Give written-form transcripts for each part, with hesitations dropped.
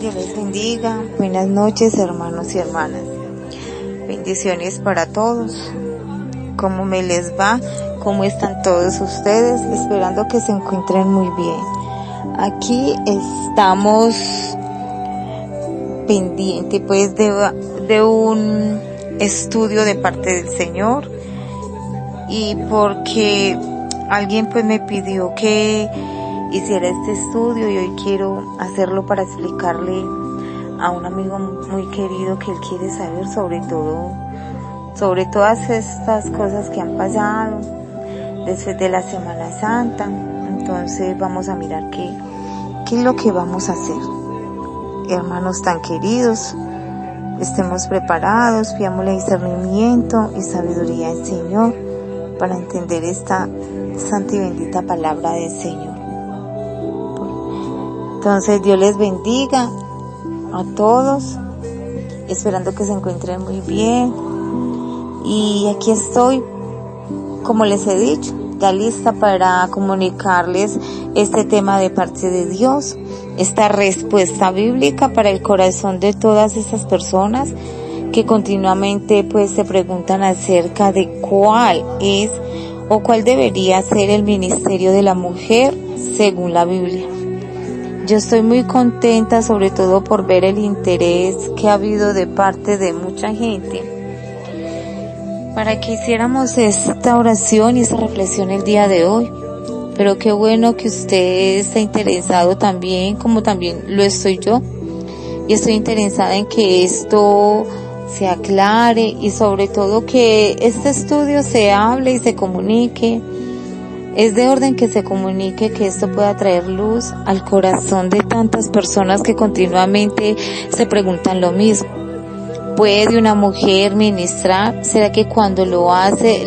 Dios les bendiga. Buenas noches, hermanos y hermanas. Bendiciones para todos. ¿Cómo me les va? ¿Cómo están todos ustedes? Esperando que se encuentren muy bien. Aquí estamos pendientes pues de un estudio de parte del Señor, y porque alguien pues me pidió que hiciera este estudio y hoy quiero hacerlo para explicarle a un amigo muy querido que él quiere saber sobre todas estas cosas que han pasado desde de la Semana Santa. Entonces vamos a mirar qué es lo que vamos a hacer. Hermanos tan queridos, estemos preparados, pidámosle discernimiento y sabiduría al Señor para entender esta santa y bendita palabra del Señor. Entonces Dios les bendiga a todos, esperando que se encuentren muy bien. Y aquí estoy, como les he dicho, ya lista para comunicarles este tema de parte de Dios, esta respuesta bíblica para el corazón de todas esas personas que continuamente pues se preguntan acerca de cuál es o cuál debería ser el ministerio de la mujer según la Biblia. Yo estoy muy contenta, sobre todo por ver el interés que ha habido de parte de mucha gente para que hiciéramos esta oración y esta reflexión el día de hoy. Pero qué bueno que usted está interesado también, como también lo estoy yo, y estoy interesada en que esto se aclare y sobre todo que este estudio se hable y se comunique. Es de orden que se comunique, que esto pueda traer luz al corazón de tantas personas que continuamente se preguntan lo mismo. ¿Puede una mujer ministrar? ¿Será que cuando lo hace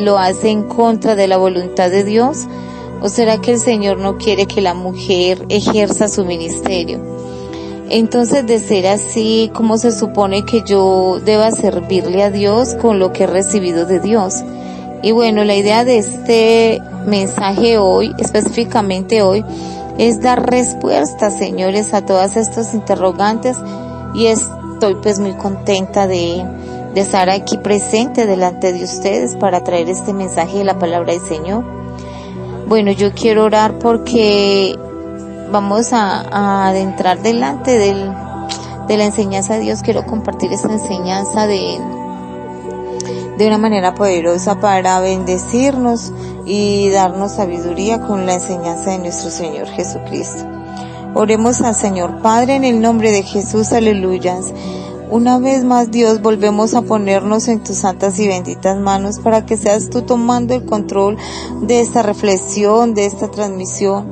en contra de la voluntad de Dios? ¿O será que el Señor no quiere que la mujer ejerza su ministerio? Entonces, de ser así, ¿cómo se supone que yo deba servirle a Dios con lo que he recibido de Dios? Y bueno, la idea de este mensaje hoy, específicamente hoy, es dar respuestas, señores, a todas estos interrogantes, y estoy pues muy contenta de estar aquí presente delante de ustedes para traer este mensaje de la palabra del Señor. Bueno, yo quiero orar porque vamos a adentrar delante de la enseñanza de Dios. Quiero compartir esta enseñanza de una manera poderosa para bendecirnos y darnos sabiduría con la enseñanza de nuestro Señor Jesucristo. Oremos al Señor. Padre, en el nombre de Jesús, aleluyas. Una vez más, Dios, volvemos a ponernos en tus santas y benditas manos para que seas tú tomando el control de esta reflexión, de esta transmisión,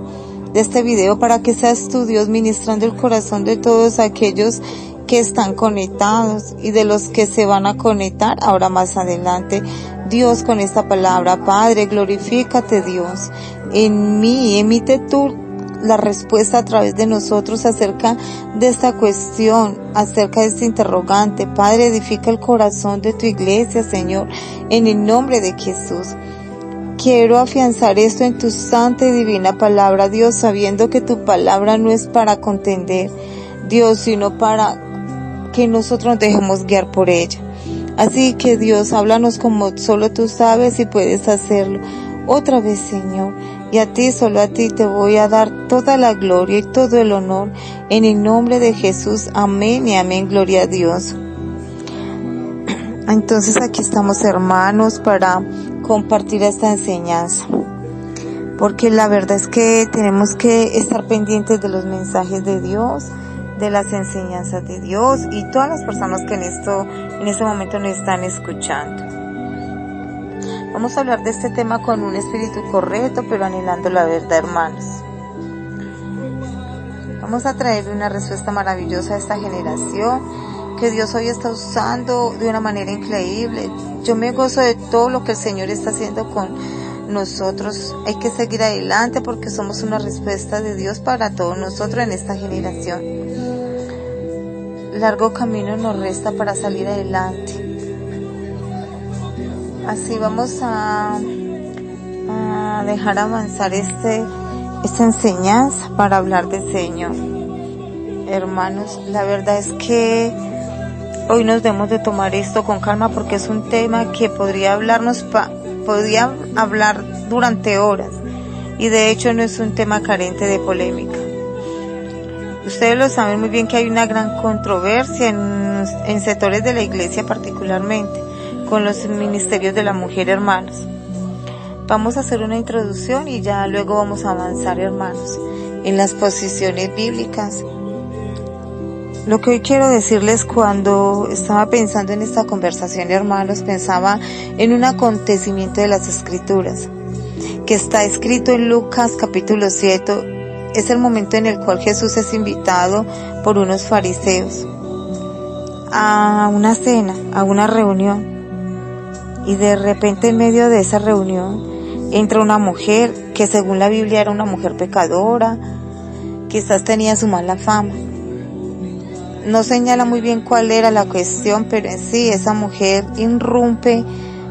de este video, para que seas tú, Dios, ministrando el corazón de todos aquellos que están conectados y de los que se van a conectar ahora más adelante. Dios, con esta palabra, Padre, glorifícate, Dios, en mí, emite tú la respuesta a través de nosotros acerca de esta cuestión, acerca de este interrogante. Padre, edifica el corazón de tu iglesia, Señor, en el nombre de Jesús. Quiero afianzar esto en tu santa y divina palabra, Dios, sabiendo que tu palabra no es para contender, Dios, sino para que nosotros nos dejemos guiar por ella. Así que, Dios, háblanos como solo tú sabes y puedes hacerlo. Otra vez, Señor, y a ti, solo a ti, te voy a dar toda la gloria y todo el honor, en el nombre de Jesús. Amén y amén. Gloria a Dios. Entonces aquí estamos, hermanos, para compartir esta enseñanza, porque la verdad es que tenemos que estar pendientes de los mensajes de Dios, de las enseñanzas de Dios y todas las personas que en este momento nos están escuchando. Vamos a hablar de este tema con un espíritu correcto, pero anhelando la verdad, hermanos. Vamos a traer una respuesta maravillosa a esta generación que Dios hoy está usando de una manera increíble. Yo me gozo de todo lo que el Señor está haciendo con nosotros. Hay que seguir adelante porque somos una respuesta de Dios para todos nosotros en esta generación. Largo camino nos resta para salir adelante. Así vamos a dejar avanzar esta enseñanza para hablar del Señor. hermanos, la verdad es que hoy nos debemos de tomar esto con calma porque es un tema que podría hablar durante horas y de hecho no es un tema carente de polémica. Ustedes lo saben muy bien que hay una gran controversia en sectores de la iglesia particularmente con los ministerios de la mujer, hermanos. Vamos a hacer una introducción y ya luego vamos a avanzar, hermanos, en las posiciones bíblicas. Lo que hoy quiero decirles, cuando estaba pensando en esta conversación, hermanos, pensaba en un acontecimiento de las Escrituras, que está escrito en Lucas capítulo 7. Es el momento en el cual Jesús es invitado por unos fariseos a una cena, a una reunión. Y de repente en medio de esa reunión entra una mujer que según la Biblia era una mujer pecadora, quizás tenía su mala fama. No señala muy bien cuál era la cuestión, pero en sí esa mujer irrumpe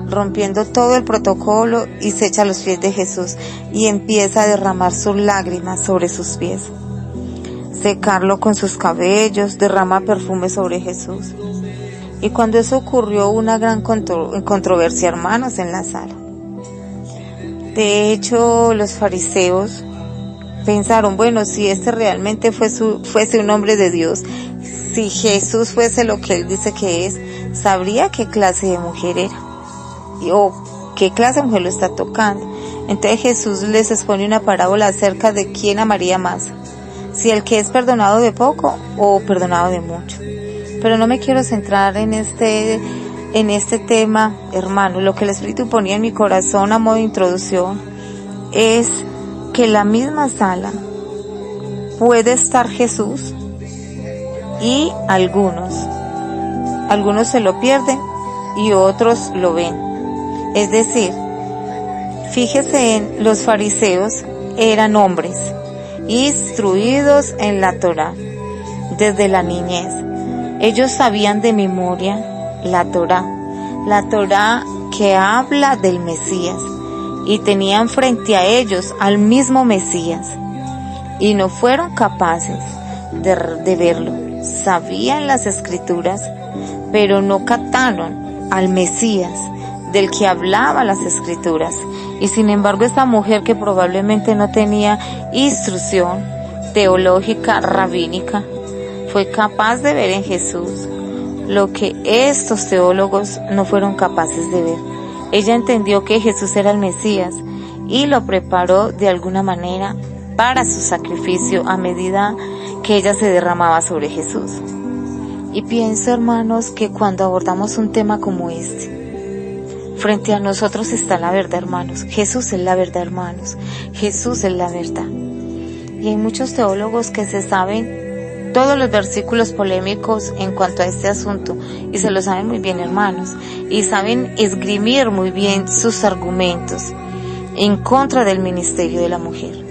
rompiendo todo el protocolo y se echa a los pies de Jesús y empieza a derramar sus lágrimas sobre sus pies, secarlo con sus cabellos, derrama perfume sobre Jesús. Y cuando eso ocurrió, una gran controversia, hermanos, en la sala. De hecho, los fariseos pensaron, bueno, si este realmente fuese un hombre de Dios, si Jesús fuese lo que él dice que es, sabría qué clase de mujer era, o qué clase de mujer lo está tocando. Entonces Jesús les expone una parábola acerca de quién amaría más, si el que es perdonado de poco o perdonado de mucho. Pero no me quiero centrar en este tema, hermano. Lo que el Espíritu ponía en mi corazón a modo de introducción es que en la misma sala puede estar Jesús y algunos se lo pierden y otros lo ven. Es decir, fíjese en los fariseos, eran hombres instruidos en la Torá desde la niñez. Ellos sabían de memoria la Torá que habla del Mesías, y tenían frente a ellos al mismo Mesías y no fueron capaces de verlo. Sabían las Escrituras, pero no captaron al Mesías del que hablaba las Escrituras. Y sin embargo, esta mujer, que probablemente no tenía instrucción teológica rabínica, fue capaz de ver en Jesús lo que estos teólogos no fueron capaces de ver. Ella entendió que Jesús era el Mesías y lo preparó de alguna manera para su sacrificio a medida que ella se derramaba sobre Jesús. Y pienso, hermanos, que cuando abordamos un tema como este, frente a nosotros está la verdad, hermanos. Jesús es la verdad, hermanos. Jesús es la verdad. Y hay muchos teólogos que se saben todos los versículos polémicos en cuanto a este asunto, y se lo saben muy bien, hermanos, y saben esgrimir muy bien sus argumentos en contra del ministerio de la mujer.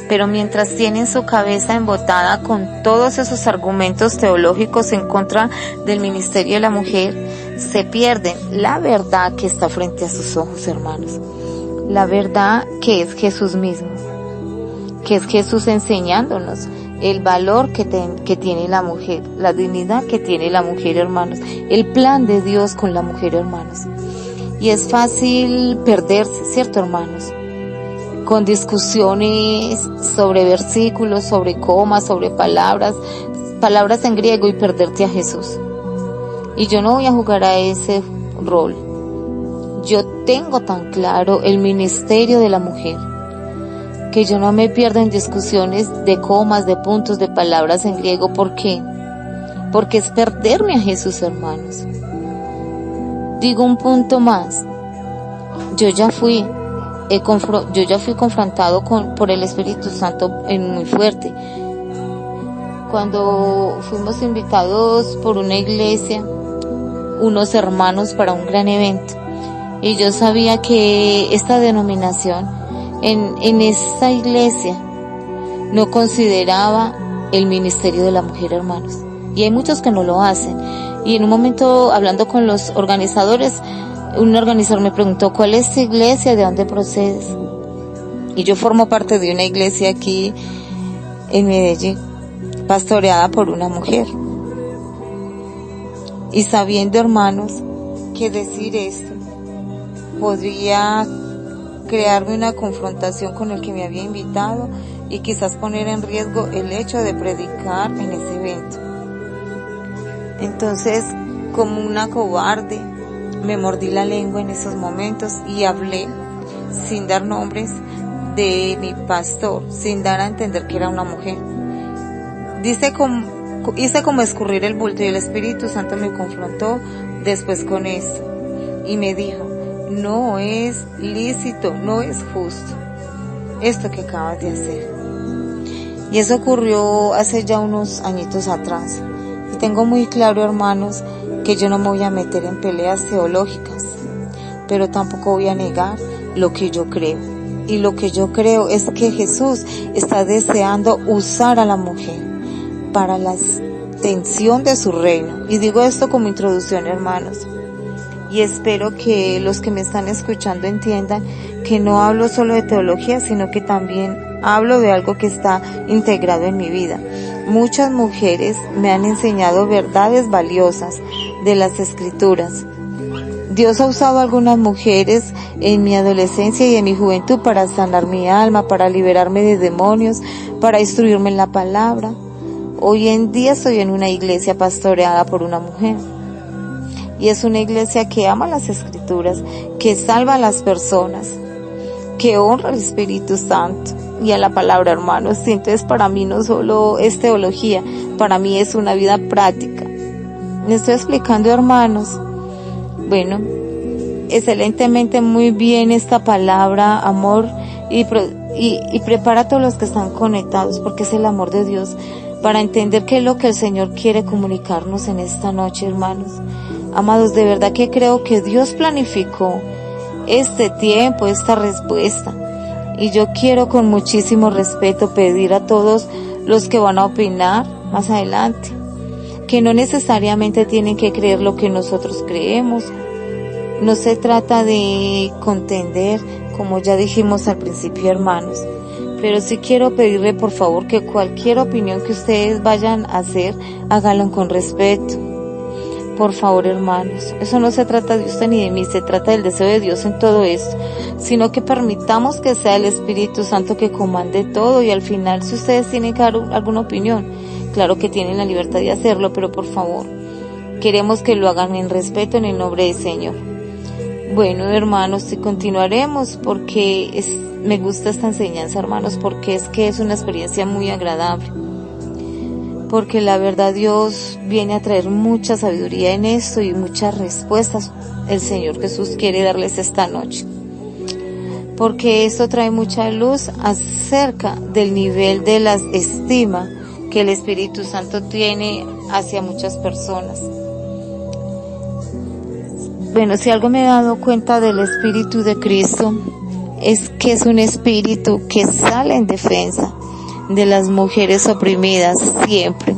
Pero mientras tienen su cabeza embotada con todos esos argumentos teológicos en contra del ministerio de la mujer, se pierden la verdad que está frente a sus ojos, hermanos. La verdad que es Jesús mismo, que es Jesús enseñándonos el valor que tiene la mujer, la dignidad que tiene la mujer, hermanos, el plan de Dios con la mujer, hermanos. Y es fácil perderse, ¿cierto, hermanos? Con discusiones sobre versículos, sobre comas, sobre palabras en griego, y perderte a Jesús. Y yo no voy a jugar a ese rol. Yo tengo tan claro el ministerio de la mujer, que yo no me pierdo en discusiones de comas, de puntos, de palabras en griego. ¿Por qué? Porque es perderme a Jesús, hermanos. Digo un punto más. Yo ya fui confrontado por el Espíritu Santo muy fuerte. Cuando fuimos invitados por una iglesia, unos hermanos, para un gran evento, y yo sabía que esta denominación en esta iglesia no consideraba el ministerio de la mujer, hermanos, y hay muchos que no lo hacen. Y en un momento, hablando con los organizadores, un organizador me preguntó: ¿cuál es tu iglesia? ¿De dónde procedes? Y yo formo parte de una iglesia aquí en Medellín, pastoreada por una mujer. Y sabiendo, hermanos, que decir esto podría crearme una confrontación con el que me había invitado y quizás poner en riesgo el hecho de predicar en ese evento. Entonces, como una cobarde, me mordí la lengua en esos momentos y hablé, sin dar nombres, de mi pastor, sin dar a entender que era una mujer. Hice como escurrir el bulto y el Espíritu Santo me confrontó después con esto y me dijo: no es lícito, no es justo esto que acabas de hacer. Y eso ocurrió hace ya unos añitos atrás. Y tengo muy claro, hermanos, que yo no me voy a meter en peleas teológicas, pero tampoco voy a negar lo que yo creo. Y lo que yo creo es que Jesús está deseando usar a la mujer para la extensión de su reino. Y digo esto como introducción, hermanos. Y espero que los que me están escuchando entiendan que no hablo solo de teología, sino que también hablo de algo que está integrado en mi vida. Muchas mujeres me han enseñado verdades valiosas de las Escrituras. Dios ha usado a algunas mujeres en mi adolescencia y en mi juventud para sanar mi alma, para liberarme de demonios, para instruirme en la palabra. Hoy en día estoy en una iglesia pastoreada por una mujer. Y es una iglesia que ama las Escrituras, que salva a las personas, que honra al Espíritu Santo y a la palabra, hermanos. Entonces, para mí no solo es teología, para mí es una vida práctica. ¿Me estoy explicando, hermanos? Bueno, excelentemente muy bien esta palabra, amor, y prepara a todos los que están conectados, porque es el amor de Dios, para entender qué es lo que el Señor quiere comunicarnos en esta noche, hermanos. Amados, de verdad que creo que Dios planificó este tiempo, esta respuesta. Y yo quiero con muchísimo respeto pedir a todos los que van a opinar más adelante, que no necesariamente tienen que creer lo que nosotros creemos. No se trata de contender, como ya dijimos al principio, hermanos. Pero sí quiero pedirle, por favor, que cualquier opinión que ustedes vayan a hacer, háganlo con respeto. Por favor, hermanos, eso no se trata de usted ni de mí, se trata del deseo de Dios en todo esto, sino que permitamos que sea el Espíritu Santo que comande todo. Y al final, si ustedes tienen que dar alguna opinión, claro que tienen la libertad de hacerlo, pero por favor, queremos que lo hagan en respeto, en el nombre del Señor. Bueno, hermanos, y continuaremos porque me gusta esta enseñanza, hermanos, porque es una experiencia muy agradable. Porque la verdad Dios viene a traer mucha sabiduría en esto y muchas respuestas el Señor Jesús quiere darles esta noche. Porque esto trae mucha luz acerca del nivel de la estima que el Espíritu Santo tiene hacia muchas personas. Bueno, si algo me he dado cuenta del Espíritu de Cristo, es que es un espíritu que sale en defensa de las mujeres oprimidas siempre.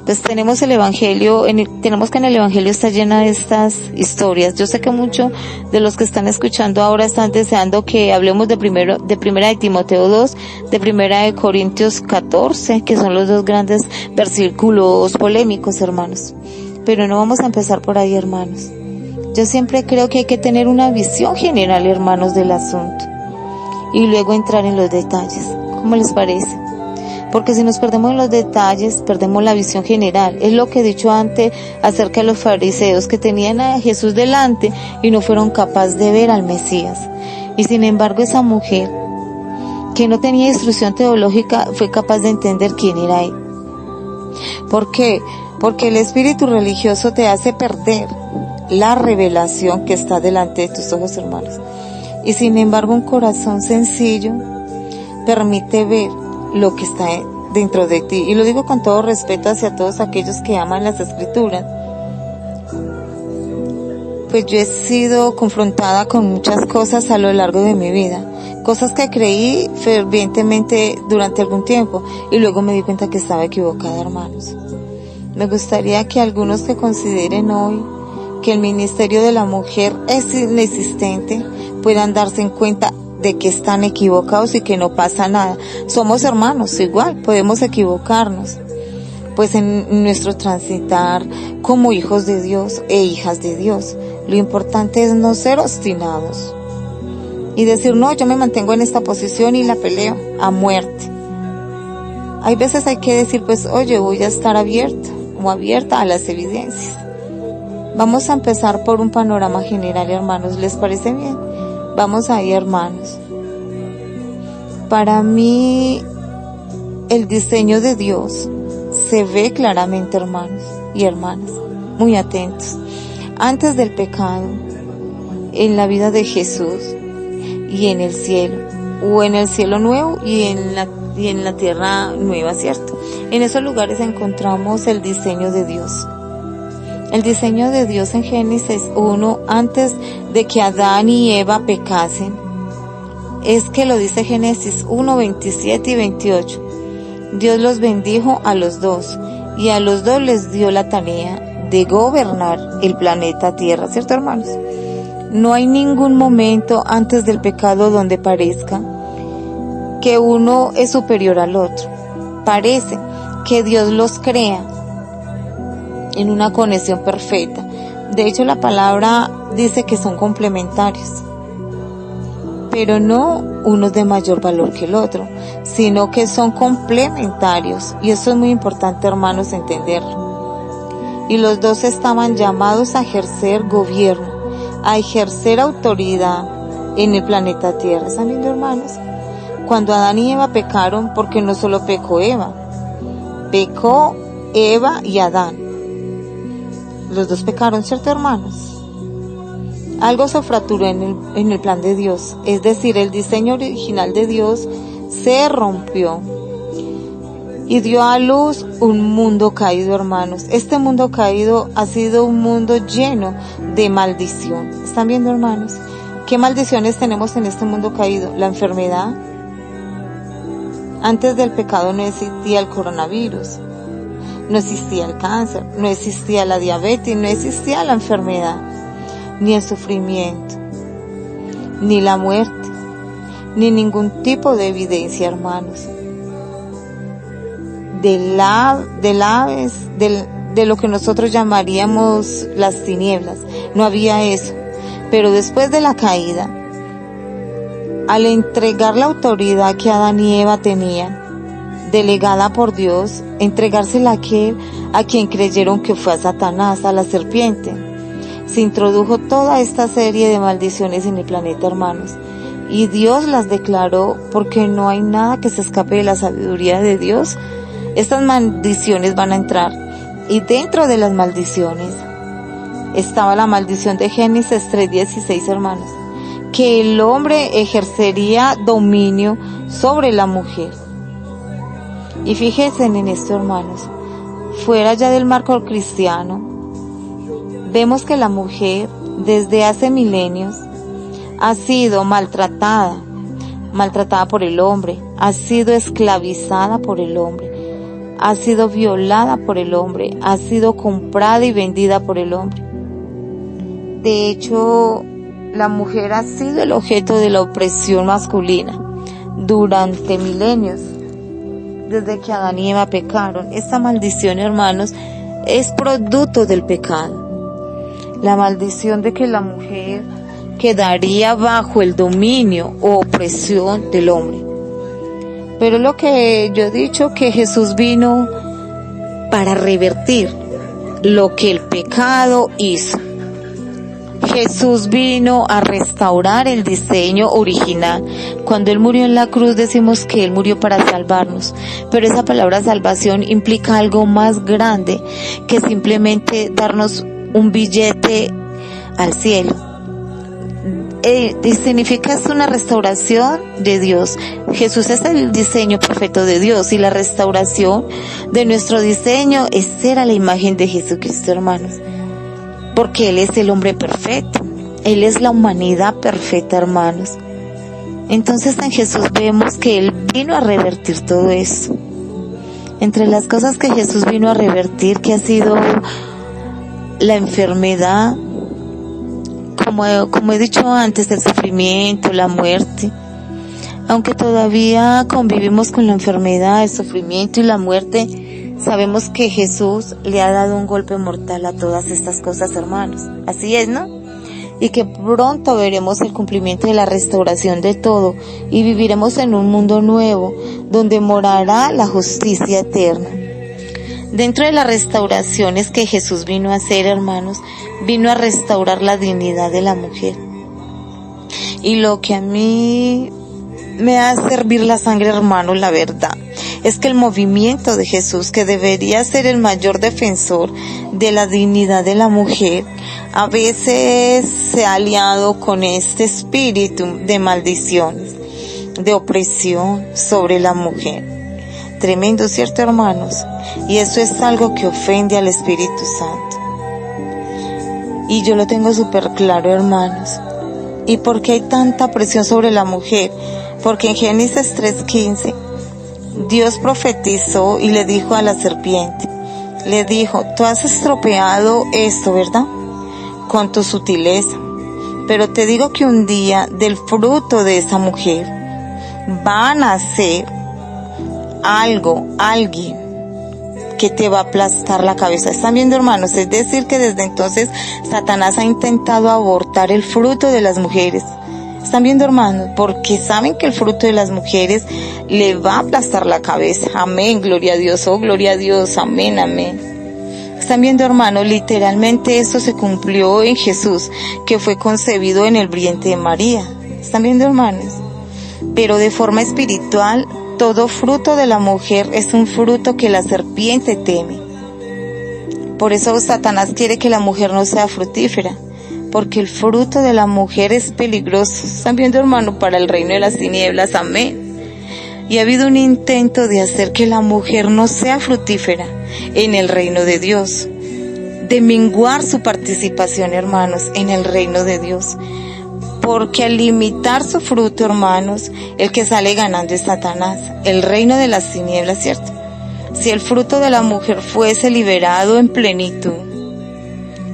Pues tenemos el Evangelio, tenemos que en el Evangelio está llena de estas historias. Yo sé que muchos de los que están escuchando ahora están deseando que hablemos de primera de Timoteo 2, de primera de Corintios 14, que son los dos grandes versículos polémicos, hermanos. Pero no vamos a empezar por ahí, hermanos. Yo siempre creo que hay que tener una visión general, hermanos, del asunto. Y luego entrar en los detalles. ¿Cómo les parece? Porque si nos perdemos en los detalles, perdemos la visión general. Es lo que he dicho antes acerca de los fariseos, que tenían a Jesús delante y no fueron capaces de ver al Mesías. Y sin embargo, esa mujer, que no tenía instrucción teológica, fue capaz de entender quién era él. ¿Por qué? Porque el espíritu religioso te hace perder la revelación que está delante de tus ojos, hermanos. Y sin embargo, un corazón sencillo permite ver lo que está dentro de ti. Y lo digo con todo respeto hacia todos aquellos que aman las Escrituras. Pues yo he sido confrontada con muchas cosas a lo largo de mi vida. Cosas que creí fervientemente durante algún tiempo y luego me di cuenta que estaba equivocada, hermanos. Me gustaría que algunos que consideren hoy que el ministerio de la mujer es inexistente puedan darse en cuenta de que están equivocados y que no pasa nada. Somos hermanos, igual, podemos equivocarnos. Pues en nuestro transitar como hijos de Dios e hijas de Dios, lo importante es no ser obstinados y decir, no, yo me mantengo en esta posición y la peleo a muerte. Hay veces hay que decir, pues, oye, voy a estar abierto o abierta a las evidencias. Vamos a empezar por un panorama general, hermanos. ¿Les parece bien? Vamos ahí, hermanos. Para mí, el diseño de Dios se ve claramente, hermanos y hermanas. Muy atentos. Antes del pecado, en la vida de Jesús y en el cielo, o en el cielo nuevo y en la tierra nueva, ¿cierto? En esos lugares encontramos el diseño de Dios. El diseño de Dios en Génesis 1, antes de que Adán y Eva pecasen, es que lo dice Génesis 1, 27 y 28. Dios los bendijo a los dos, y a los dos les dio la tarea de gobernar el planeta Tierra, ¿cierto, hermanos? No hay ningún momento antes del pecado donde parezca que uno es superior al otro. Parece que Dios los crea en una conexión perfecta. De hecho, la palabra dice que son complementarios, pero no uno de mayor valor que el otro, sino que son complementarios, y eso es muy importante, hermanos, entenderlo. Y los dos estaban llamados a ejercer gobierno, a ejercer autoridad en el planeta Tierra. ¿Están viendo, hermanos? Cuando Adán y Eva pecaron, porque no solo pecó Eva y Adán. Los dos pecaron, ¿cierto, hermanos? Algo se fracturó en el plan de Dios, es decir, el diseño original de Dios se rompió y dio a luz un mundo caído, hermanos. Este mundo caído ha sido un mundo lleno de maldición. ¿Están viendo, hermanos? ¿Qué maldiciones tenemos en este mundo caído? La enfermedad. Antes del pecado no existía el coronavirus, no existía el cáncer, no existía la diabetes, no existía la enfermedad, ni el sufrimiento, ni la muerte, ni ningún tipo de evidencia, hermanos, de lo que nosotros llamaríamos las tinieblas. No había eso. Pero después de la caída, al entregar la autoridad que Adán y Eva tenían, delegada por Dios, entregársela a quien creyeron que fue a Satanás, a la serpiente, se introdujo toda esta serie de maldiciones en el planeta, hermanos, y Dios las declaró, porque no hay nada que se escape de la sabiduría de Dios. Estas maldiciones van a entrar, y dentro de las maldiciones estaba la maldición de Génesis 3:16, hermanos, que el hombre ejercería dominio sobre la mujer. Y fíjense en esto, hermanos, fuera ya del marco cristiano, vemos que la mujer desde hace milenios ha sido maltratada por el hombre, ha sido esclavizada por el hombre, ha sido violada por el hombre, ha sido comprada y vendida por el hombre. De hecho, la mujer ha sido el objeto de la opresión masculina durante milenios, desde que Adán y Eva pecaron. Esta maldición, hermanos, es producto del pecado. La maldición de que la mujer quedaría bajo el dominio o opresión del hombre. Pero lo que yo he dicho, que Jesús vino para revertir lo que el pecado hizo. Jesús vino a restaurar el diseño original. Cuando Él murió en la cruz, decimos que Él murió para salvarnos, pero esa palabra salvación implica algo más grande que simplemente darnos un billete al cielo. Significa es una restauración de Dios. Jesús es el diseño perfecto de Dios, y la restauración de nuestro diseño es ser a la imagen de Jesucristo, hermanos, porque Él es el hombre perfecto, Él es la humanidad perfecta, hermanos. Entonces en Jesús vemos que Él vino a revertir todo eso. Entre las cosas que Jesús vino a revertir, que ha sido la enfermedad, como he dicho antes, el sufrimiento, la muerte, Aunque todavía convivimos con la enfermedad, el sufrimiento y la muerte, sabemos que Jesús le ha dado un golpe mortal a todas estas cosas, hermanos. Así es, ¿no? Y que pronto veremos el cumplimiento de la restauración de todo y viviremos en un mundo nuevo donde morará la justicia eterna. Dentro de las restauraciones que Jesús vino a hacer, hermanos, vino a restaurar la dignidad de la mujer. Y lo que a mí me hace hervir la sangre, hermanos, la verdad, es que el movimiento de Jesús, que debería ser el mayor defensor de la dignidad de la mujer, a veces se ha aliado con este espíritu de maldiciones, de opresión sobre la mujer. Tremendo, ¿cierto, hermanos? Y eso es algo que ofende al Espíritu Santo. Y yo lo tengo súper claro, hermanos. ¿Y por qué hay tanta presión sobre la mujer? Porque en Génesis 3:15, Dios profetizó y le dijo a la serpiente, le dijo, tú has estropeado esto, ¿verdad? Con tu sutileza. Pero te digo que un día del fruto de esa mujer va a nacer alguien que te va a aplastar la cabeza. ¿Están viendo, hermanos? Es decir, que desde entonces Satanás ha intentado abortar el fruto de las mujeres. ¿Están viendo, hermanos? Porque saben que el fruto de las mujeres le va a aplastar la cabeza. Amén, gloria a Dios, oh gloria a Dios, amén, amén. ¿Están viendo, hermanos? Literalmente esto se cumplió en Jesús, que fue concebido en el vientre de María. ¿Están viendo, hermanos? Pero de forma espiritual, todo fruto de la mujer es un fruto que la serpiente teme. Por eso Satanás quiere que la mujer no sea fructífera, porque el fruto de la mujer es peligroso. ¿Están viendo, hermano? Para el reino de las tinieblas, amén. Y ha habido un intento de hacer que la mujer no sea fructífera en el reino de Dios, de menguar su participación, hermanos, en el reino de Dios. Porque al limitar su fruto, hermanos, el que sale ganando es Satanás, el reino de las tinieblas, ¿cierto? Si el fruto de la mujer fuese liberado en plenitud,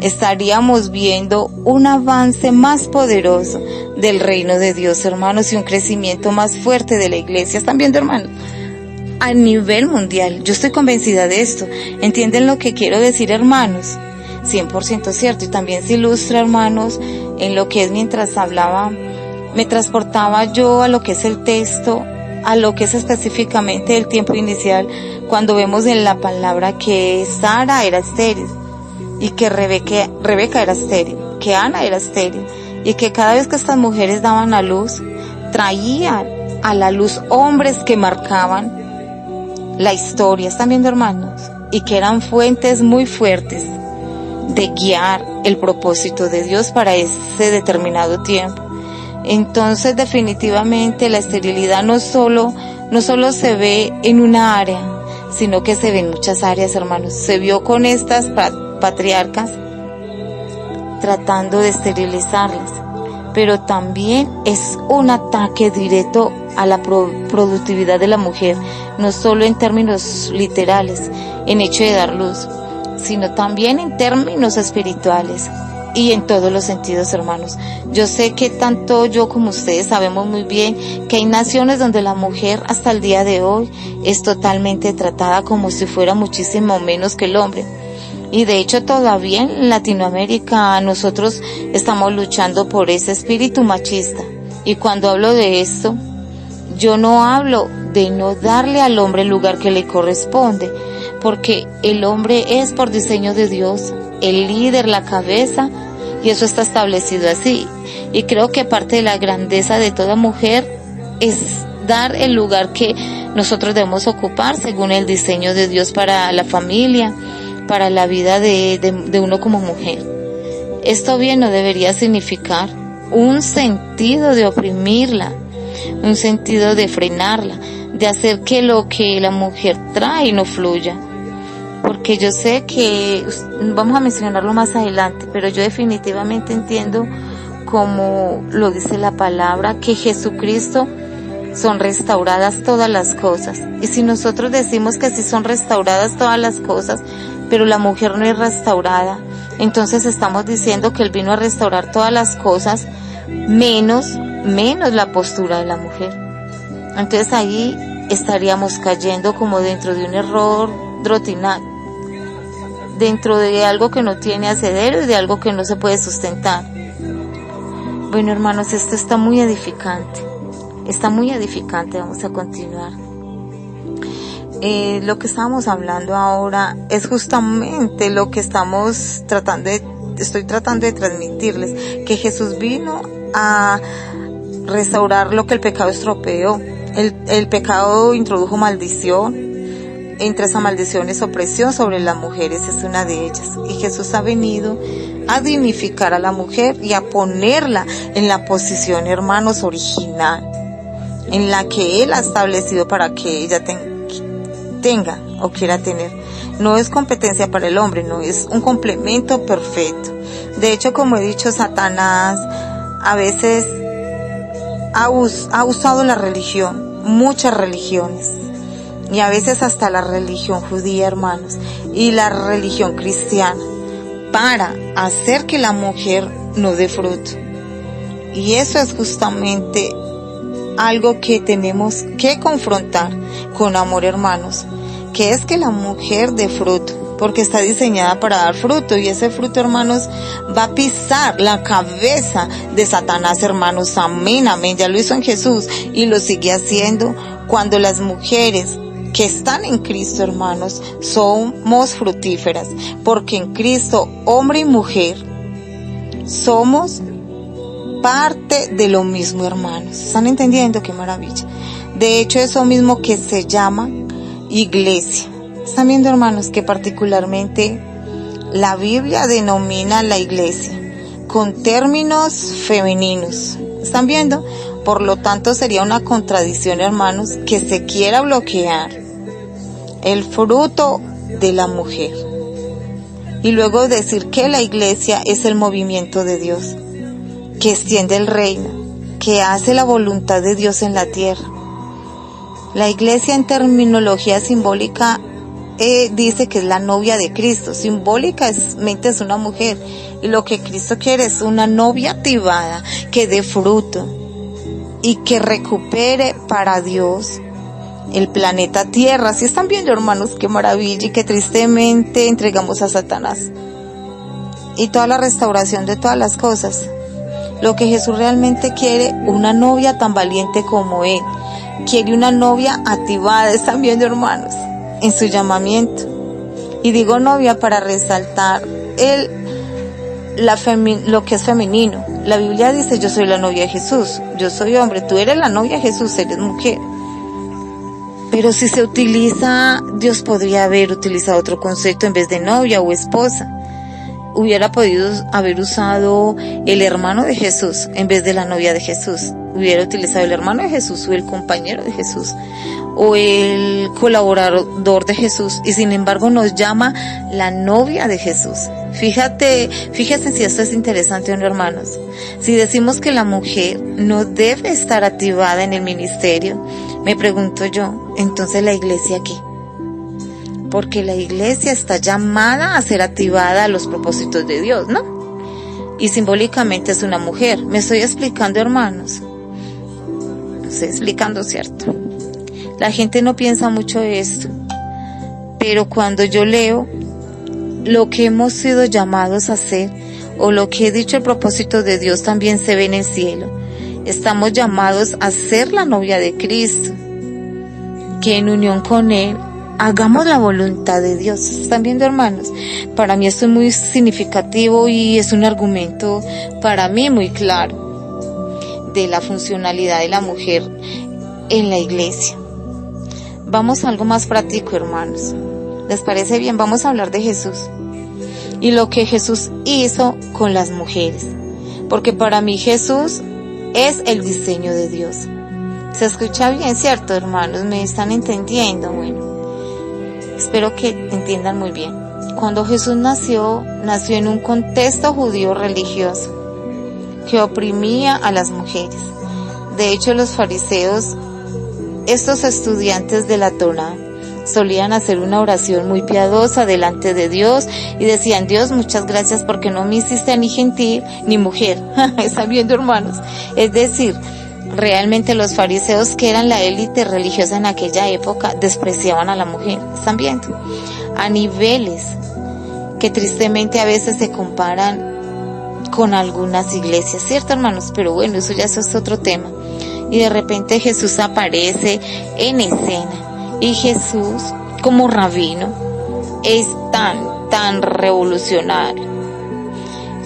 estaríamos viendo un avance más poderoso del reino de Dios, hermanos, y un crecimiento más fuerte de la iglesia. ¿Están viendo, hermanos? A nivel mundial, yo estoy convencida de esto. ¿Entienden lo que quiero decir, hermanos? 100% cierto. Y también se ilustra, hermanos, en lo que es mientras hablaba, me transportaba yo a lo que es el texto, a lo que es específicamente el tiempo inicial, cuando vemos en la palabra que Sara era estéril, y que Rebeca era estéril, que Ana era estéril, y que cada vez que estas mujeres daban a luz, traían a la luz hombres que marcaban la historia. ¿Están viendo, hermanos? Y que eran fuentes muy fuertes de guiar el propósito de Dios para ese determinado tiempo. Entonces, definitivamente la esterilidad no solo se ve en una área, sino que se ve en muchas áreas, hermanos. Se vio con estas patriarcas tratando de esterilizarlas, pero también es un ataque directo a la productividad de la mujer, no solo en términos literales, en hecho de dar luz, sino también en términos espirituales y en todos los sentidos, hermanos. Yo sé que tanto yo como ustedes sabemos muy bien que hay naciones donde la mujer hasta el día de hoy es totalmente tratada como si fuera muchísimo menos que el hombre. Y de hecho todavía en Latinoamérica nosotros estamos luchando por ese espíritu machista. Y cuando hablo de esto, yo no hablo de no darle al hombre el lugar que le corresponde, porque el hombre es por diseño de Dios el líder, la cabeza, y eso está establecido así. Y creo que parte de la grandeza de toda mujer es dar el lugar que nosotros debemos ocupar según el diseño de Dios para la familia, para la vida de uno como mujer. Esto bien no debería significar un sentido de oprimirla, un sentido de frenarla, de hacer que lo que la mujer trae no fluya. Porque yo sé que, vamos a mencionarlo más adelante, pero yo definitivamente entiendo, como lo dice la palabra, que Jesucristo son restauradas todas las cosas. Y si nosotros decimos que sí son restauradas todas las cosas, pero la mujer no es restaurada, entonces estamos diciendo que Él vino a restaurar todas las cosas, menos la postura de la mujer. Entonces ahí estaríamos cayendo como dentro de un error drotinal, dentro de algo que no tiene asidero y de algo que no se puede sustentar. Bueno, hermanos, esto está muy edificante, vamos a continuar. Lo que estamos hablando ahora es justamente lo que estoy tratando de transmitirles, que Jesús vino a restaurar lo que el pecado estropeó. El pecado introdujo maldición, entre esa maldición es opresión sobre las mujeres, es una de ellas, y Jesús ha venido a dignificar a la mujer y a ponerla en la posición, hermanos, original, en la que Él ha establecido para que ella tenga o quiera tener. No es competencia para el hombre, no, es un complemento perfecto. De hecho, como he dicho, Satanás a veces ha usado la religión, muchas religiones, y a veces hasta la religión judía, hermanos, y la religión cristiana, para hacer que la mujer no dé fruto. Y eso es justamente algo que tenemos que confrontar con amor, hermanos, que es que la mujer dé fruto, porque está diseñada para dar fruto, y ese fruto, hermanos, va a pisar la cabeza de Satanás, hermanos. Amén, amén. Ya lo hizo en Jesús y lo sigue haciendo cuando las mujeres que están en Cristo, hermanos, somos fructíferas, porque en Cristo, hombre y mujer, somos parte de lo mismo, hermanos. ¿Están entendiendo? Qué maravilla. De hecho, eso mismo que se llama iglesia. ¿Están viendo, hermanos, que particularmente la Biblia denomina la iglesia con términos femeninos? ¿Están viendo? Por lo tanto, sería una contradicción, hermanos, que se quiera bloquear el fruto de la mujer y luego decir que la iglesia es el movimiento de Dios, que extiende el reino, que hace la voluntad de Dios en la tierra. La iglesia, en simbólica, dice que es la novia de Cristo. Simbólicamente es una mujer, y lo que Cristo quiere es una novia activada, que dé fruto y que recupere para Dios el planeta Tierra. ¿Sí están viendo, hermanos? Qué maravilla, y que tristemente entregamos a Satanás y toda la restauración de todas las cosas. Lo que Jesús realmente quiere, una novia tan valiente como Él. Quiere una novia activada. ¿Están viendo, hermanos? En su llamamiento. Y digo novia para resaltar lo que es femenino. La Biblia dice: yo soy la novia de Jesús, yo soy hombre, tú eres la novia de Jesús, eres mujer. Pero si se utiliza, Dios podría haber utilizado otro concepto en vez de novia o esposa. Hubiera podido haber usado el hermano de Jesús en vez de la novia de Jesús. Hubiera utilizado el hermano de Jesús o el compañero de Jesús o el colaborador de Jesús, y sin embargo nos llama la novia de Jesús. Fíjense si esto es interesante, ¿no, hermanos? Si decimos que la mujer no debe estar activada en el ministerio, me pregunto yo, entonces ¿la iglesia qué? Porque la iglesia está llamada a ser activada a los propósitos de Dios, ¿no? Y simbólicamente es una mujer. ¿Me estoy explicando, hermanos? Me estoy explicando, ¿cierto? La gente no piensa mucho esto, pero cuando yo leo lo que hemos sido llamados a hacer, o lo que he dicho, el propósito de Dios también se ve en el cielo. Estamos llamados a ser la novia de Cristo, que en unión con Él hagamos la voluntad de Dios. ¿Están viendo, hermanos? Para mí esto es muy significativo y es un argumento para mí muy claro de la funcionalidad de la mujer en la iglesia. Vamos a algo más práctico, hermanos. ¿Les parece bien? Vamos a hablar de Jesús y lo que Jesús hizo con las mujeres, porque para mí Jesús es el diseño de Dios. ¿Se escucha bien, cierto, hermanos? ¿Me están entendiendo? Bueno, espero que entiendan muy bien. Cuando Jesús nació en un contexto judío religioso que oprimía a las mujeres. De hecho, los fariseos, estos estudiantes de la Torá, solían hacer una oración muy piadosa delante de Dios y decían: Dios, muchas gracias porque no me hiciste ni gentil ni mujer. ¿Están viendo, hermanos? Es decir, realmente los fariseos, que eran la élite religiosa en aquella época, despreciaban a la mujer. ¿Están viendo? A niveles que tristemente a veces se comparan con algunas iglesias, ¿cierto, hermanos? Pero bueno, eso ya es otro tema. Y de repente Jesús aparece en escena, y Jesús, como rabino, es tan revolucionario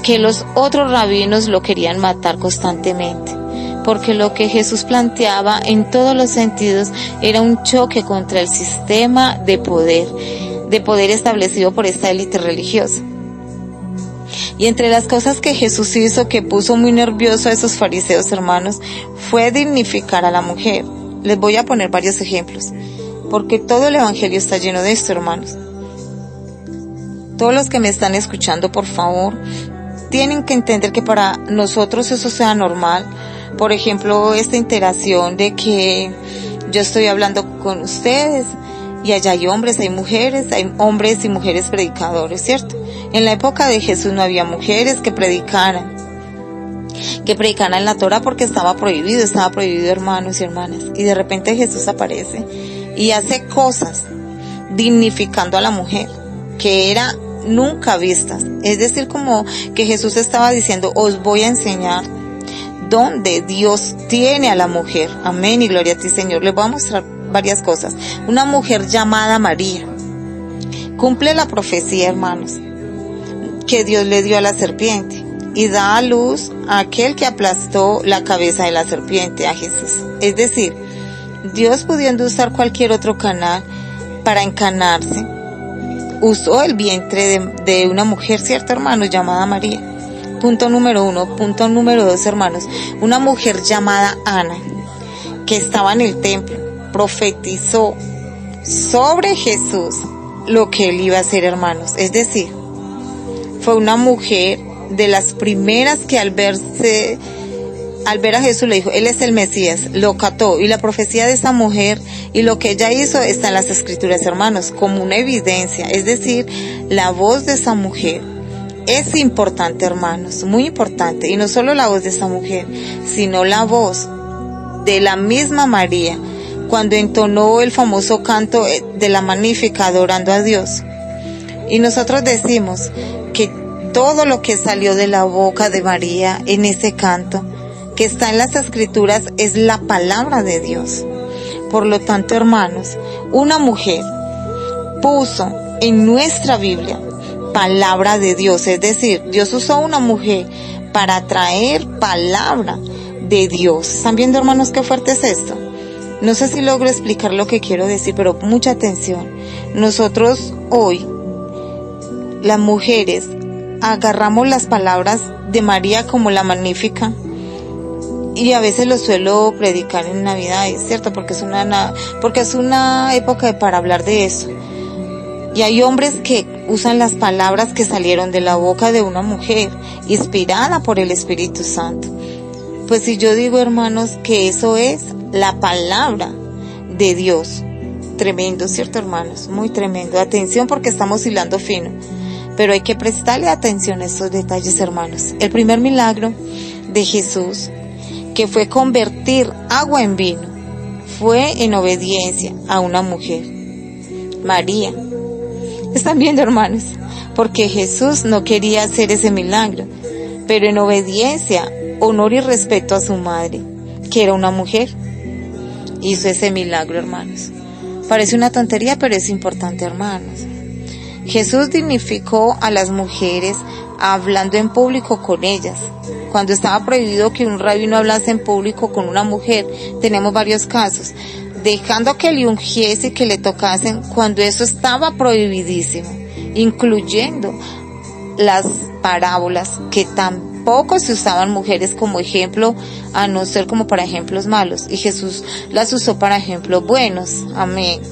que los otros rabinos lo querían matar constantemente, porque lo que Jesús planteaba en todos los sentidos era un choque contra el sistema de poder establecido por esta élite religiosa. Y entre las cosas que Jesús hizo que puso muy nervioso a esos fariseos, hermanos, fue dignificar a la mujer. Les voy a poner varios ejemplos, porque todo el evangelio está lleno de esto, hermanos. Todos los que me están escuchando, por favor, tienen que entender que para nosotros eso sea normal. Por ejemplo, esta interacción de que yo estoy hablando con ustedes y allá hay hombres, hay mujeres, hay hombres y mujeres predicadores, ¿cierto? En la época de Jesús no había mujeres que predicaran la Torah, porque estaba prohibido, hermanos y hermanas. Y de repente Jesús aparece y hace cosas dignificando a la mujer que era nunca vistas. Es decir, como que Jesús estaba diciendo, os voy a enseñar dónde Dios tiene a la mujer. Amén y gloria a ti, Señor. Les voy a mostrar varias cosas. Una mujer llamada María cumple la profecía, hermanos, que Dios le dio a la serpiente, y da a luz a aquel que aplastó la cabeza de la serpiente, a Jesús. Es decir, Dios, pudiendo usar cualquier otro canal para encarnarse, usó el vientre de una mujer, ¿cierto, hermanos? Llamada María. Punto número 1. Punto número 2, hermanos. Una mujer llamada Ana, que estaba en el templo, profetizó sobre Jesús lo que él iba a hacer, hermanos. Es decir, fue una mujer de las primeras que al ver a Jesús le dijo, él es el Mesías, lo cató. Y la profecía de esa mujer y lo que ella hizo está en las Escrituras, hermanos, como una evidencia. Es decir, la voz de esa mujer es importante, hermanos, muy importante. Y no solo la voz de esa mujer, sino la voz de la misma María, cuando entonó el famoso canto de la Magnífica, adorando a Dios. Y nosotros decimos que todo lo que salió de la boca de María en ese canto, que está en las Escrituras, es la palabra de Dios. Por lo tanto, hermanos, una mujer puso en nuestra Biblia palabra de Dios. Es decir, Dios usó una mujer para traer palabra de Dios. ¿Están viendo, hermanos, qué fuerte es esto? No sé si logro explicar lo que quiero decir, pero mucha atención. Nosotros hoy, las mujeres, agarramos las palabras de María como la Magnífica, y a veces lo suelo predicar en Navidad, ¿cierto? Porque es una época para hablar de eso. Y hay hombres que usan las palabras que salieron de la boca de una mujer, inspirada por el Espíritu Santo. Pues si yo digo, hermanos, que eso es la palabra de Dios, tremendo, ¿cierto, hermanos? Muy tremendo. Atención, porque estamos hilando fino, pero hay que prestarle atención a estos detalles, hermanos. El primer milagro de Jesús, que fue convertir agua en vino, fue en obediencia a una mujer, María. ¿Están viendo, hermanos? Porque Jesús no quería hacer ese milagro, pero en obediencia, honor y respeto a su madre, que era una mujer, hizo ese milagro, hermanos. Parece una tontería, pero es importante, hermanos. Jesús dignificó a las mujeres hablando en público con ellas. Cuando estaba prohibido que un rabino hablase en público con una mujer, tenemos varios casos, dejando que le ungiese y que le tocasen, cuando eso estaba prohibidísimo, incluyendo las parábolas, que tampoco se usaban mujeres como ejemplo, a no ser como para ejemplos malos, y Jesús las usó para ejemplos buenos. Amén.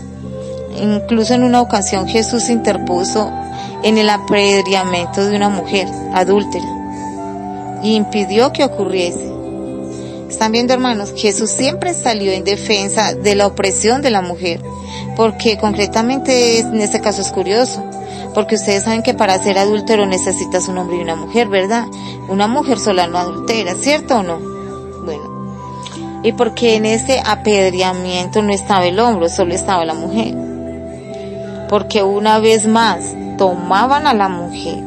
Incluso en una ocasión Jesús interpuso en el apedreamiento de una mujer adúltera y impidió que ocurriese. ¿Están viendo, hermanos? Jesús siempre salió en defensa de la opresión de la mujer, porque concretamente en este caso es curioso, porque ustedes saben que para ser adúltero necesitas un hombre y una mujer, ¿verdad? Una mujer sola no adultera, ¿cierto o no? Bueno, y porque en ese apedreamiento no estaba el hombre, solo estaba la mujer. Porque una vez más tomaban a la mujer,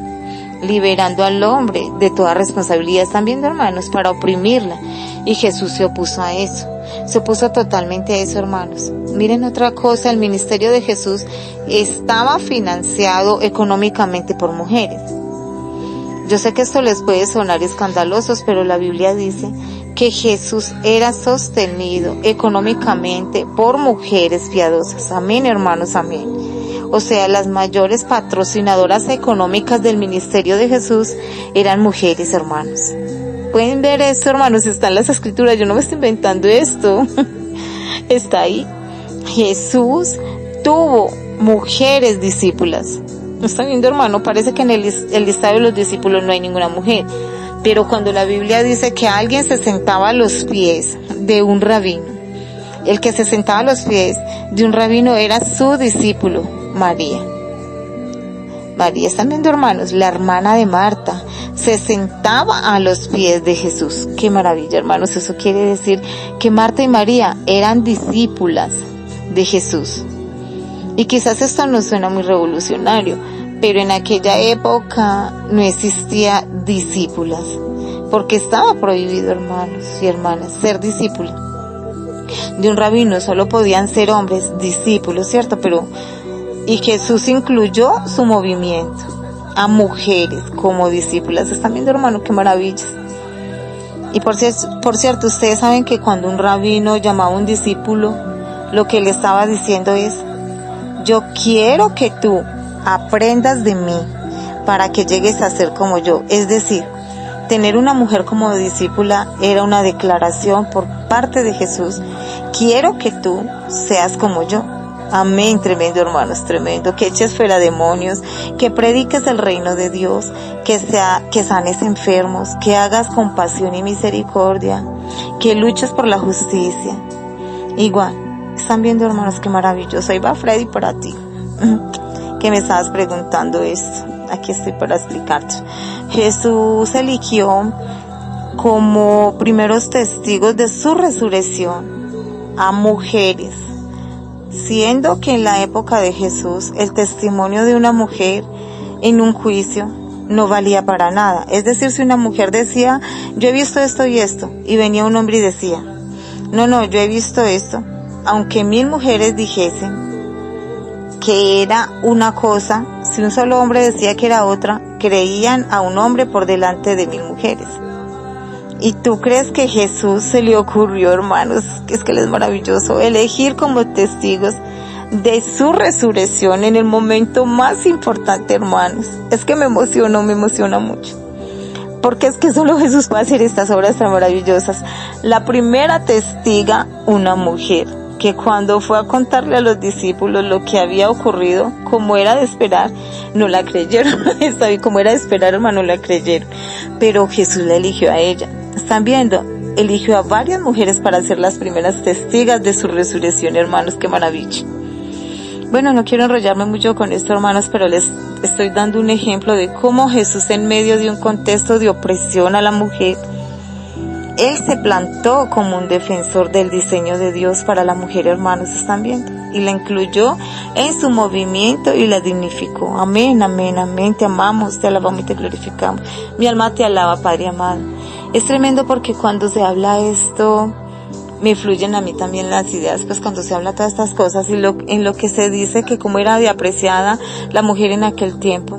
liberando al hombre de toda responsabilidad. Están viendo, hermanos, para oprimirla. Y Jesús se opuso a eso. Se opuso totalmente a eso, hermanos. Miren otra cosa, el ministerio de Jesús estaba financiado económicamente por mujeres. Yo sé que esto les puede sonar escandalosos, pero la Biblia dice que Jesús era sostenido económicamente por mujeres piadosas. Amén, hermanos, amén. O sea, las mayores patrocinadoras económicas del ministerio de Jesús eran mujeres, hermanos. Pueden ver esto, hermanos, está en las escrituras, yo no me estoy inventando esto. Está ahí. Jesús tuvo mujeres discípulas. ¿No están viendo, hermano? Parece que en el listado de los discípulos no hay ninguna mujer. Pero cuando la Biblia dice que alguien se sentaba a los pies de un rabino, el que se sentaba a los pies de un rabino era su discípulo, María. María, están viendo, hermanos, la hermana de Marta se sentaba a los pies de Jesús. Qué maravilla, hermanos. Eso quiere decir que Marta y María eran discípulas de Jesús. Y quizás esto no suena muy revolucionario, pero en aquella época no existía discípulas, porque estaba prohibido, hermanos y hermanas, ser discípulo de un rabino. Solo podían ser hombres discípulos, ¿cierto? Y Jesús incluyó su movimiento a mujeres como discípulas. ¿Están viendo, hermano? Qué maravillas. Y por cierto, ustedes saben que cuando un rabino llamaba a un discípulo, lo que le estaba diciendo es: yo quiero que tú aprendas de mí para que llegues a ser como yo. Es decir, tener una mujer como discípula era una declaración por parte de Jesús: quiero que tú seas como yo. Amén. Tremendo, hermanos, tremendo. Que eches fuera demonios, que prediques el reino de Dios, que sanes enfermos, que hagas compasión y misericordia, que luches por la justicia. Igual, están viendo, hermanos, qué maravilloso. Ahí va Freddy para ti, que me estabas preguntando esto. Aquí estoy para explicarte. Jesús eligió como primeros testigos de su resurrección a mujeres, siendo que en la época de Jesús el testimonio de una mujer en un juicio no valía para nada. Es decir, si una mujer decía: yo he visto esto y esto, y venía un hombre y decía: no, yo he visto esto, aunque 1000 mujeres dijesen que era una cosa, si un solo hombre decía que era otra, creían a un hombre por delante de 1000 mujeres. ¿Y tú crees que Jesús se le ocurrió, hermanos, es que él es maravilloso, elegir como testigos de su resurrección en el momento más importante, hermanos? Es que me emociona mucho. Porque es que solo Jesús puede hacer estas obras tan maravillosas. La primera testiga, una mujer, que cuando fue a contarle a los discípulos lo que había ocurrido, como era de esperar, no la creyeron. Está bien, como era de esperar, hermano, no la creyeron. Pero Jesús la eligió a ella. ¿Están viendo? Eligió a varias mujeres para ser las primeras testigas de su resurrección, hermanos. Qué maravilla. Bueno, no quiero enrollarme mucho con esto, hermanos, pero les estoy dando un ejemplo de cómo Jesús, en medio de un contexto de opresión a la mujer, Él se plantó como un defensor del diseño de Dios para la mujer, hermanos. ¿Están viendo? Y la incluyó en su movimiento y la dignificó. Amén, amén, amén. Te amamos, te alabamos y te glorificamos. Mi alma te alaba, Padre amado. Es tremendo porque cuando se habla esto, me fluyen a mí también las ideas, pues cuando se habla todas estas cosas y en lo que se dice que como era de apreciada la mujer en aquel tiempo.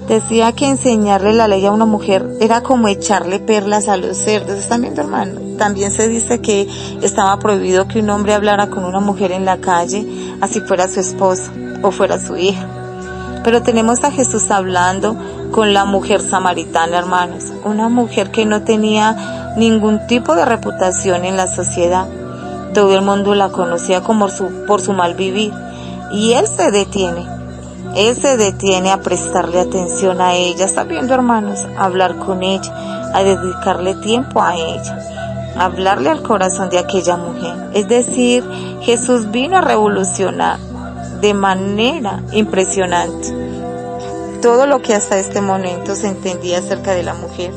Decía que enseñarle la ley a una mujer era como echarle perlas a los cerdos. ¿Están viendo, hermano? También se dice que estaba prohibido que un hombre hablara con una mujer en la calle, así fuera su esposa o fuera su hija. Pero tenemos a Jesús hablando con la mujer samaritana, hermanos. Una mujer que no tenía ningún tipo de reputación en la sociedad. Todo el mundo la conocía por su mal vivir. Y Él se detiene a prestarle atención a ella. ¿Está viendo, hermanos? A hablar con ella, a dedicarle tiempo a ella, a hablarle al corazón de aquella mujer. Es decir, Jesús vino a revolucionar de manera impresionante todo lo que hasta este momento se entendía acerca de la mujer.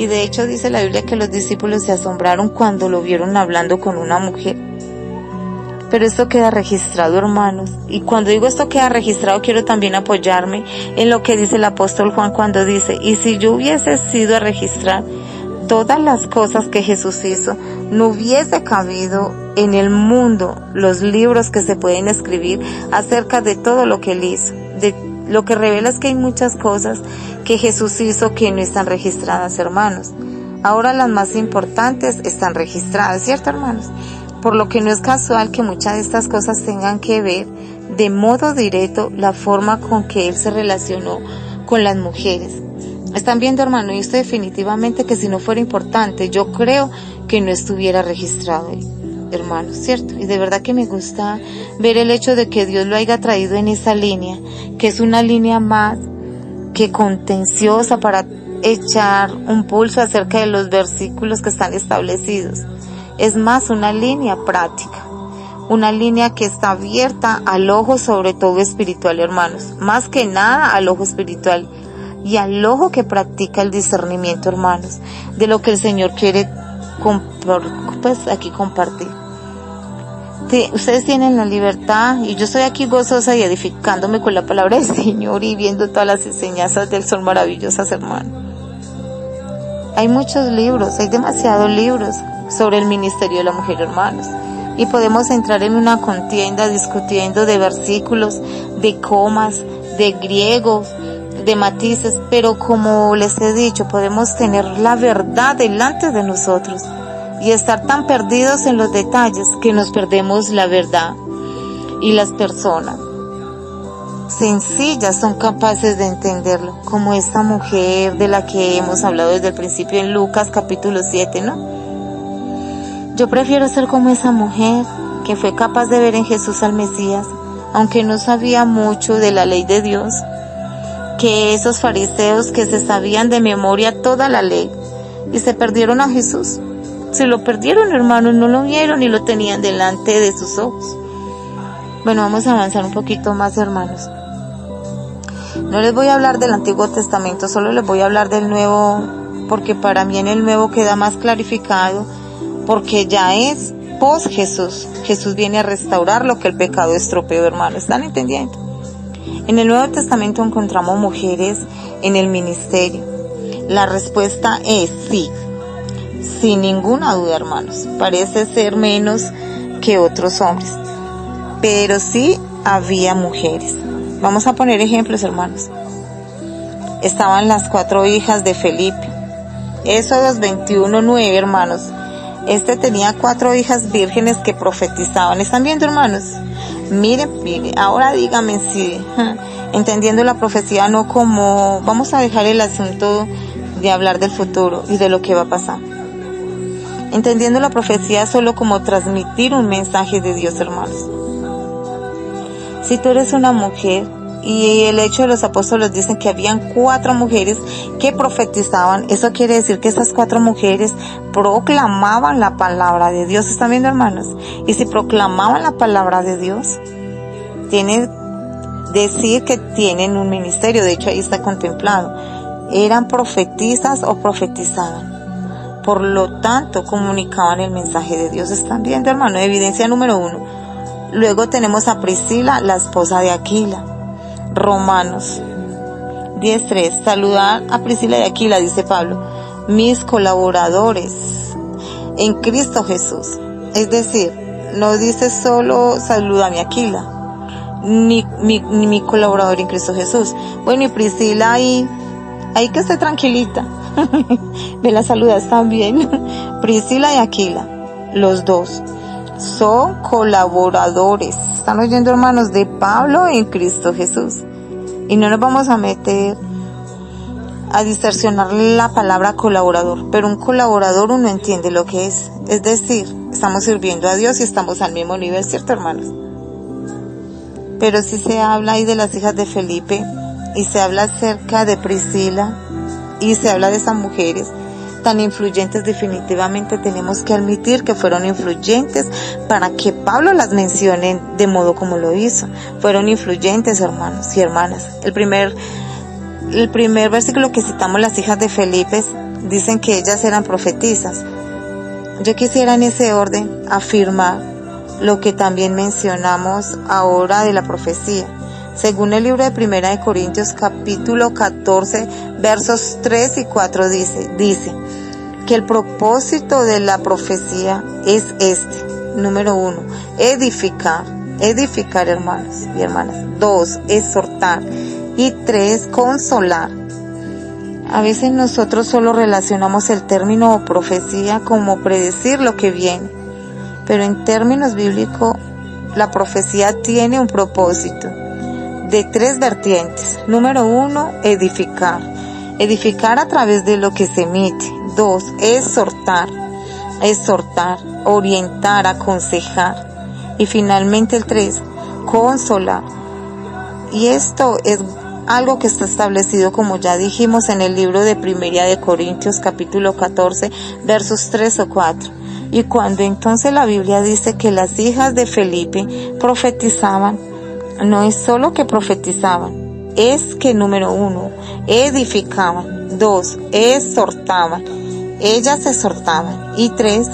Y de hecho dice la Biblia que los discípulos se asombraron cuando lo vieron hablando con una mujer. Pero esto queda registrado, hermanos. Y cuando digo esto queda registrado, quiero también apoyarme en lo que dice el apóstol Juan cuando dice: y si yo hubiese sido a registrar todas las cosas que Jesús hizo, no hubiese cabido en el mundo los libros que se pueden escribir acerca de todo lo que Él hizo. Lo que revela es que hay muchas cosas que Jesús hizo que no están registradas, hermanos. Ahora las más importantes están registradas, ¿cierto, hermanos? Por lo que no es casual que muchas de estas cosas tengan que ver de modo directo la forma con que Él se relacionó con las mujeres. Están viendo, hermano, y esto definitivamente que si no fuera importante, yo creo que no estuviera registrado, hermanos, ¿cierto? Y de verdad que me gusta ver el hecho de que Dios lo haya traído en esa línea, que es una línea más que contenciosa para echar un pulso acerca de los versículos que están establecidos. Es más una línea práctica, una línea que está abierta al ojo, sobre todo espiritual, hermanos, más que nada al ojo espiritual y al ojo que practica el discernimiento, hermanos, de lo que el Señor quiere aquí compartir. Ustedes tienen la libertad y yo estoy aquí gozosa y edificándome con la palabra del Señor y viendo todas las enseñanzas de Él, son maravillosas, hermanos. Hay muchos libros, hay demasiados libros sobre el ministerio de la mujer, hermanos, y podemos entrar en una contienda discutiendo de versículos, de comas, de griegos, de matices, pero como les he dicho, podemos tener la verdad delante de nosotros y estar tan perdidos en los detalles que nos perdemos la verdad. Y las personas sencillas son capaces de entenderlo, como esta mujer de la que hemos hablado desde el principio en Lucas capítulo 7, ¿no? Yo prefiero ser como esa mujer que fue capaz de ver en Jesús al Mesías, aunque no sabía mucho de la ley de Dios, que esos fariseos que se sabían de memoria toda la ley y se perdieron a Jesús. Se lo perdieron, hermanos, no lo vieron y lo tenían delante de sus ojos. Bueno, vamos a avanzar un poquito más, hermanos. No les voy a hablar del Antiguo Testamento, solo les voy a hablar del Nuevo, porque para mí en el Nuevo queda más clarificado, porque ya es post Jesús. Jesús viene a restaurar lo que el pecado estropeó, hermanos. ¿Están entendiendo? En el Nuevo Testamento encontramos mujeres en el ministerio. La respuesta es sí, sin ninguna duda, hermanos. Parece ser menos que otros hombres, pero sí había mujeres. Vamos a poner ejemplos, hermanos. Estaban las 4 hijas de Felipe. Éxodo 21:9, hermanos. Tenía 4 hijas vírgenes que profetizaban. ¿Están viendo, hermanos? Miren, ahora díganme si, entendiendo la profecía no como, vamos a dejar el asunto de hablar del futuro y de lo que va a pasar. Entendiendo la profecía solo como transmitir un mensaje de Dios, hermanos. Si tú eres una mujer, y el hecho de los apóstoles dicen que habían 4 mujeres que profetizaban, eso quiere decir que esas 4 mujeres proclamaban la palabra de Dios. ¿Están viendo, hermanos? Y si proclamaban la palabra de Dios, tiene decir que tienen un ministerio. De hecho, ahí está contemplado. Eran profetisas o profetizaban. Por lo tanto, comunicaban el mensaje de Dios. ¿Están viendo, hermano? Evidencia número 1. Luego tenemos a Priscila, la esposa de Aquila. Romanos 10:3. Saludar a Priscila y Aquila, dice Pablo, mis colaboradores en Cristo Jesús. Es decir, no dice solo salúdame a Aquila, ni mi colaborador en Cristo Jesús. Bueno, y Priscila ahí que esté tranquilita. Me la saludas también. Priscila y Aquila, los dos son colaboradores. Están oyendo, hermanos, de Pablo en Cristo Jesús. Y no nos vamos a meter a distorsionar la palabra colaborador, pero un colaborador uno entiende lo que es. Es decir, estamos sirviendo a Dios y estamos al mismo nivel, ¿cierto, hermanos? Pero si se habla ahí de las hijas de Felipe, y se habla acerca de Priscila, y se habla de esas mujeres tan influyentes, definitivamente tenemos que admitir que fueron influyentes para que Pablo las mencione de modo como lo hizo. Fueron influyentes, hermanos y hermanas. El primer versículo que citamos, las hijas de Felipe, dicen que ellas eran profetisas. Yo quisiera en ese orden afirmar lo que también mencionamos ahora de la profecía. Según el libro de Primera de Corintios capítulo 14 versos 3 y 4 dice que el propósito de la profecía es número 1, edificar hermanos y hermanas. 2, exhortar. Y 3, consolar. A veces nosotros solo relacionamos el término profecía como predecir lo que viene, pero en términos bíblicos la profecía tiene un propósito de 3 vertientes. Número 1, edificar a través de lo que se emite. 2, exhortar, orientar, aconsejar. Y finalmente el 3, consolar. Y esto es algo que está establecido, como ya dijimos, en el libro de Primera de Corintios capítulo 14 versos 3 o 4. Y cuando entonces la Biblia dice que las hijas de Felipe profetizaban, no es solo que profetizaban, es que número 1, edificaban. 2, exhortaban, ellas exhortaban. Y 3,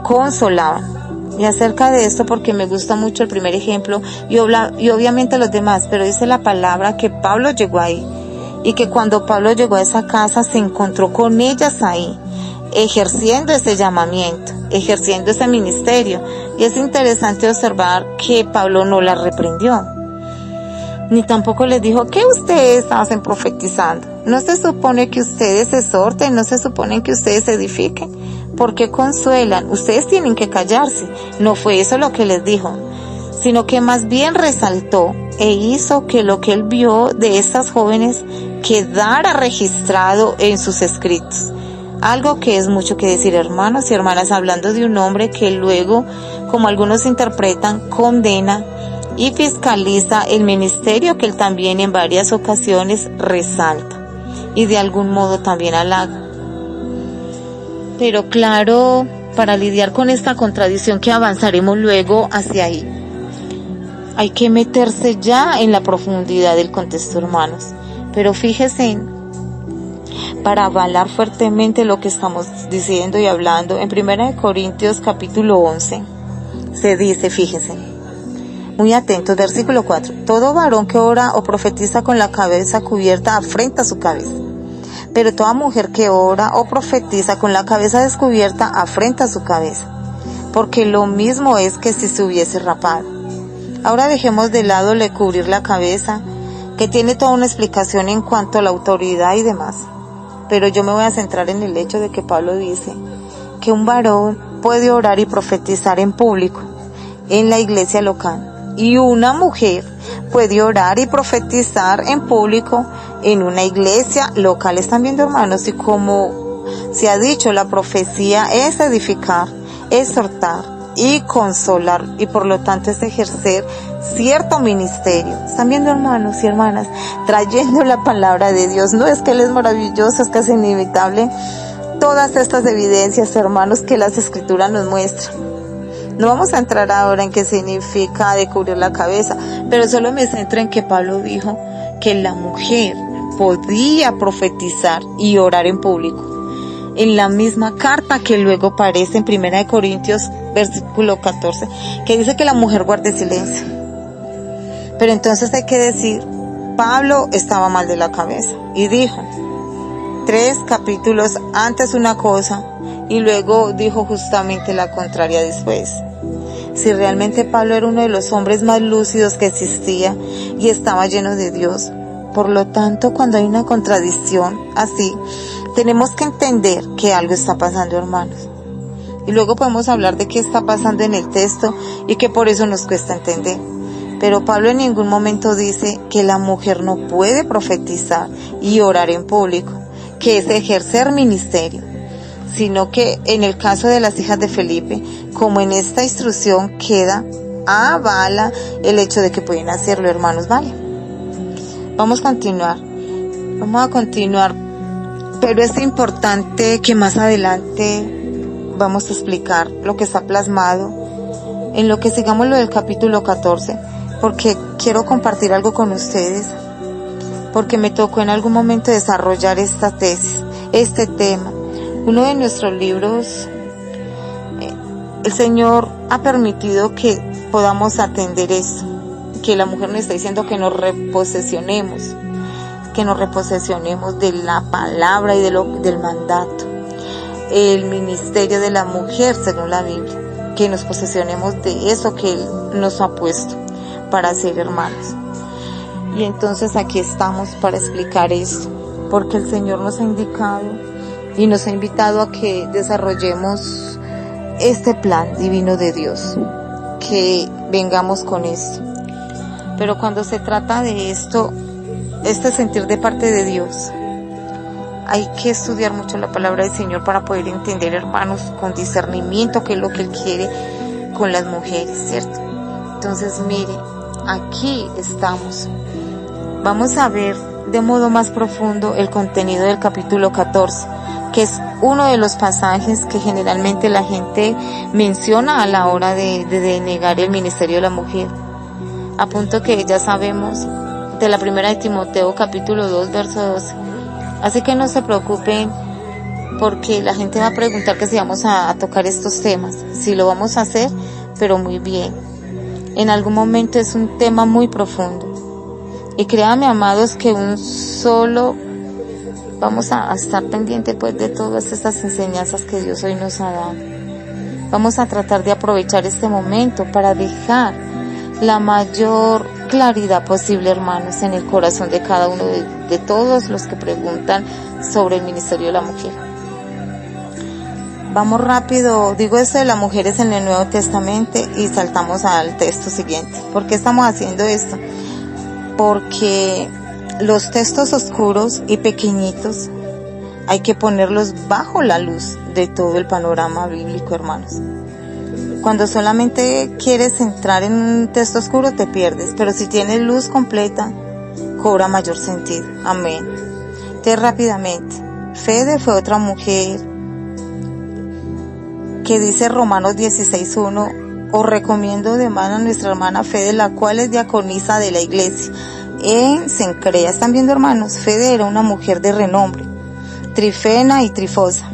consolaban. Y acerca de esto, porque me gusta mucho el primer ejemplo y obviamente los demás, pero dice la palabra que Pablo llegó ahí y que cuando Pablo llegó a esa casa se encontró con ellas ahí, ejerciendo ese llamamiento, ejerciendo ese ministerio. Y es interesante observar que Pablo no las reprendió, ni tampoco les dijo: ¿qué ustedes hacen profetizando? ¿No se supone que ustedes exhorten? ¿No se supone que ustedes edifiquen? ¿Por qué consuelan? Ustedes tienen que callarse. No fue eso lo que les dijo, sino que más bien resaltó e hizo que lo que él vio de estas jóvenes quedara registrado en sus escritos. Algo que es mucho que decir, hermanos y hermanas, hablando de un hombre que luego, como algunos interpretan, condena y fiscaliza el ministerio que él también en varias ocasiones resalta y de algún modo también halaga. Pero claro, para lidiar con esta contradicción que avanzaremos luego hacia ahí, hay que meterse ya en la profundidad del contexto, hermanos. Pero fíjense, para avalar fuertemente lo que estamos diciendo y hablando, en 1 Corintios capítulo 11, se dice, fíjense, muy atentos, versículo 4, todo varón que ora o profetiza con la cabeza cubierta afrenta su cabeza. Pero toda mujer que ora o profetiza con la cabeza descubierta afrenta su cabeza, porque lo mismo es que si se hubiese rapado. Ahora dejemos de lado el cubrir la cabeza, que tiene toda una explicación en cuanto a la autoridad y demás. Pero yo me voy a centrar en el hecho de que Pablo dice que un varón puede orar y profetizar en público, en la iglesia local, y una mujer puede orar y profetizar en público en una iglesia local. ¿Están viendo, hermanos? Y como se ha dicho, la profecía es edificar, exhortar y consolar, y por lo tanto es ejercer cierto ministerio. ¿Están viendo, hermanos y hermanas? Trayendo la palabra de Dios. No es que Él es maravilloso, es que es inevitable todas estas evidencias, hermanos, que las Escrituras nos muestran. No vamos a entrar ahora en qué significa de cubrir la cabeza, pero solo me centro en que Pablo dijo que la mujer podía profetizar y orar en público. En la misma carta que luego aparece en 1 Corintios versículo 14, que dice que la mujer guarde silencio. Pero entonces hay que decir, Pablo estaba mal de la cabeza y dijo 3 capítulos antes una cosa y luego dijo justamente la contraria después. Si realmente Pablo era uno de los hombres más lúcidos que existía y estaba lleno de Dios, por lo tanto, cuando hay una contradicción así, tenemos que entender que algo está pasando, hermanos. Y luego podemos hablar de qué está pasando en el texto y que por eso nos cuesta entender. Pero Pablo en ningún momento dice que la mujer no puede profetizar y orar en público, que es ejercer ministerio, sino que en el caso de las hijas de Felipe, como en esta instrucción queda, avala el hecho de que pueden hacerlo, hermanos, ¿vale? Vamos a continuar, pero es importante que más adelante vamos a explicar lo que está plasmado en lo que sigamos lo del capítulo 14, porque quiero compartir algo con ustedes, porque me tocó en algún momento desarrollar esta tesis, este tema, uno de nuestros libros, el Señor ha permitido que podamos atender esto, que la mujer nos está diciendo que nos reposesionemos de la palabra y del mandato, el ministerio de la mujer según la Biblia, que nos posesionemos de eso que Él nos ha puesto para ser hermanos. Y entonces aquí estamos para explicar esto, porque el Señor nos ha indicado y nos ha invitado a que desarrollemos este plan divino de Dios, que vengamos con esto. Pero cuando se trata de esto, este sentir de parte de Dios, hay que estudiar mucho la palabra del Señor para poder entender, hermanos, con discernimiento qué es lo que Él quiere con las mujeres, ¿cierto? Entonces, mire, aquí estamos. Vamos a ver de modo más profundo el contenido del capítulo 14, que es uno de los pasajes que generalmente la gente menciona a la hora de negar el ministerio de la mujer. A punto que ya sabemos de la primera de Timoteo capítulo 2 verso 12. Así que no se preocupen, porque la gente va a preguntar que si vamos a tocar estos temas. Si lo vamos a hacer, pero muy bien. En algún momento es un tema muy profundo. Y créanme, amados, que vamos a estar pendientes pues de todas estas enseñanzas que Dios hoy nos ha dado. Vamos a tratar de aprovechar este momento para dejar la mayor claridad posible, hermanos, en el corazón de cada uno de todos los que preguntan sobre el ministerio de la mujer. Vamos rápido, digo esto de las mujeres en el Nuevo Testamento y saltamos al texto siguiente. ¿Por qué estamos haciendo esto? Porque los textos oscuros y pequeñitos hay que ponerlos bajo la luz de todo el panorama bíblico, hermanos. Cuando solamente quieres entrar en un texto oscuro te pierdes, pero si tienes luz completa, cobra mayor sentido. Amén. Entonces, rápidamente, Fede fue otra mujer que dice Romanos 16:1, os recomiendo de mano a nuestra hermana Fede, la cual es diaconisa de la iglesia en Cencrea. ¿Están viendo, hermanos? Fede era una mujer de renombre, Trifena y Trifosa.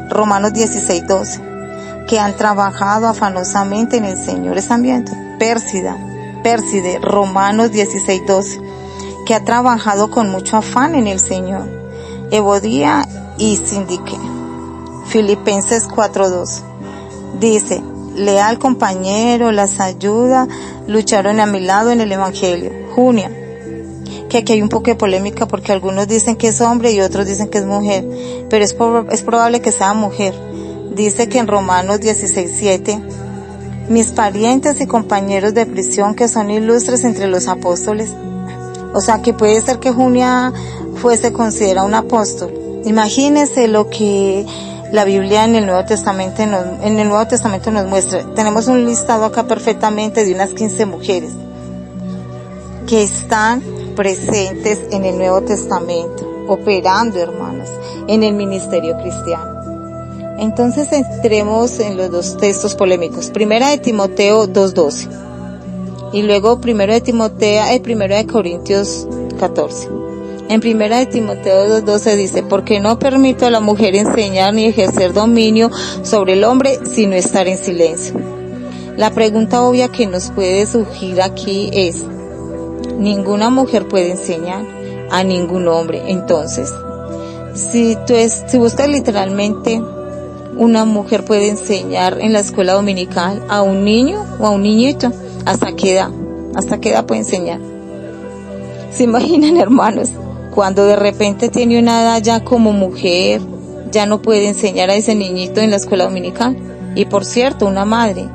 Romanos 16:12, que han trabajado afanosamente en el Señor. ¿Están viendo? Pérside, Romanos 16:12, que ha trabajado con mucho afán en el Señor. Evodia y Sindique. Filipenses 4:2, dice, leal compañero, las ayuda, lucharon a mi lado en el Evangelio. Junia, que aquí hay un poco de polémica porque algunos dicen que es hombre y otros dicen que es mujer, pero es probable que sea mujer. Dice que en Romanos 16:7, mis parientes y compañeros de prisión que son ilustres entre los apóstoles. O sea, que puede ser que Junia fuese considerada un apóstol. Imagínense lo que la Biblia en el Nuevo Testamento nos muestra. Tenemos un listado acá perfectamente de unas 15 mujeres que están presentes en el Nuevo Testamento, operando, hermanos, en el ministerio cristiano. Entonces entremos en los dos textos polémicos. Primera de Timoteo 2:12 y luego Primera de Corintios 14. En Primera de Timoteo 2:12 dice, porque no permito a la mujer enseñar ni ejercer dominio sobre el hombre, sino estar en silencio. La pregunta obvia que nos puede surgir aquí es, ninguna mujer puede enseñar a ningún hombre. Entonces, si buscas literalmente, una mujer puede enseñar en la escuela dominical a un niño o a un niñito. ¿Hasta qué edad puede enseñar? ¿Se imaginan, hermanos? Cuando de repente tiene una edad ya como mujer, ya no puede enseñar a ese niñito en la escuela dominical. Y por cierto, una madre,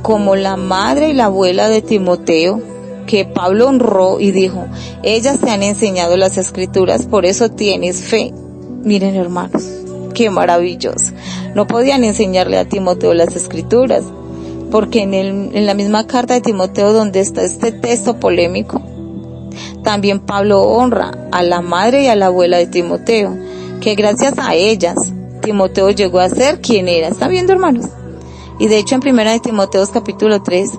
como la madre y la abuela de Timoteo, que Pablo honró y dijo, ellas te han enseñado las escrituras, por eso tienes fe. Miren, hermanos, qué maravilloso. No podían enseñarle a Timoteo las escrituras, porque en la misma carta de Timoteo donde está este texto polémico, también Pablo honra a la madre y a la abuela de Timoteo, que gracias a ellas Timoteo llegó a ser quien era. ¿Están viendo, hermanos? Y de hecho en Primera de Timoteo capítulo 3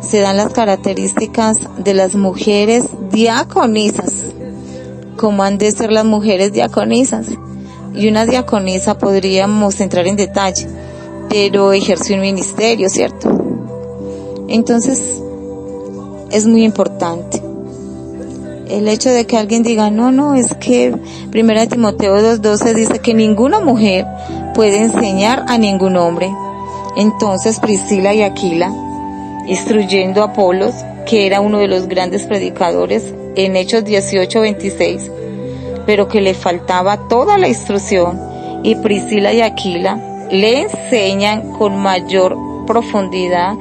se dan las características de las mujeres diaconisas. ¿Cómo han de ser las mujeres diaconisas? y una diaconisa podríamos entrar en detalle, pero ejerció un ministerio, ¿cierto? Entonces, es muy importante el hecho de que alguien diga, no, es que 1 Timoteo 2:12 dice que ninguna mujer puede enseñar a ningún hombre. Entonces Priscila y Aquila, instruyendo a Apolos, que era uno de los grandes predicadores, en Hechos 18:26, pero que le faltaba toda la instrucción, y Priscila y Aquila le enseñan con mayor profundidad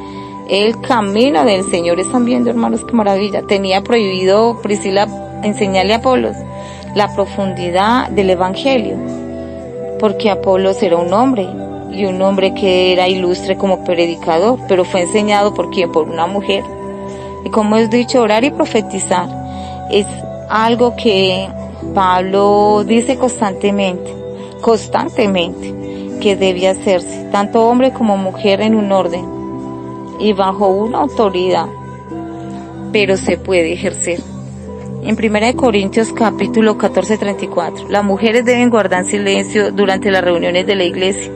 el camino del Señor. Están viendo, hermanos, qué maravilla. Tenía prohibido Priscila enseñarle a Apolos la profundidad del Evangelio, porque Apolos era un hombre, y un hombre que era ilustre como predicador, pero fue enseñado ¿por quién? Por una mujer. Y como es dicho, orar y profetizar es algo que Pablo dice constantemente, que debe hacerse, tanto hombre como mujer, en un orden y bajo una autoridad, pero se puede ejercer. En 1 Corintios capítulo 14:34, las mujeres deben guardar silencio durante las reuniones de la iglesia.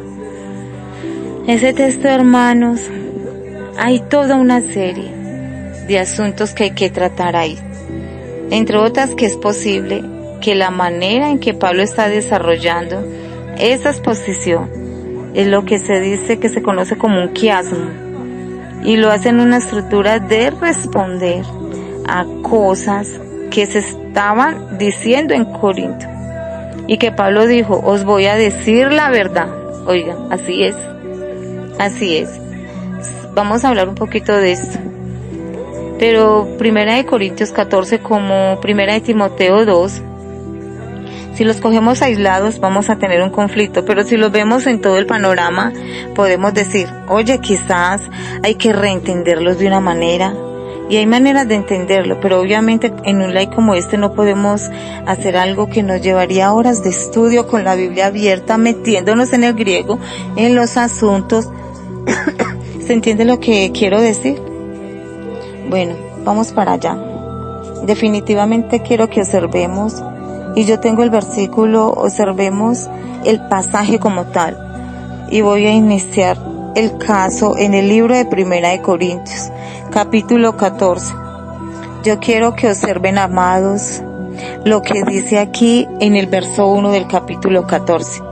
Ese texto, hermanos, hay toda una serie de asuntos que hay que tratar ahí. Entre otras, que es posible que la manera en que Pablo está desarrollando esa exposición es lo que se dice que se conoce como un quiasmo, y lo hace en una estructura de responder a cosas que se estaban diciendo en Corinto, y que Pablo dijo, os voy a decir la verdad. Oigan, así es. Vamos a hablar un poquito de esto. Pero 1 Corintios 14 como 1 Timoteo 2, si los cogemos aislados vamos a tener un conflicto, pero si los vemos en todo el panorama podemos decir, oye, quizás hay que reentenderlos de una manera, y hay maneras de entenderlo, pero obviamente en un live como este no podemos hacer algo que nos llevaría horas de estudio con la Biblia abierta, metiéndonos en el griego, en los asuntos. ¿Se entiende lo que quiero decir? Bueno, vamos para allá. Definitivamente quiero que observemos, y yo tengo el versículo, observemos el pasaje como tal, y voy a iniciar el caso en el libro de 1 Corintios, capítulo 14. Yo quiero que observen, amados, lo que dice aquí en el verso 1 del capítulo 14.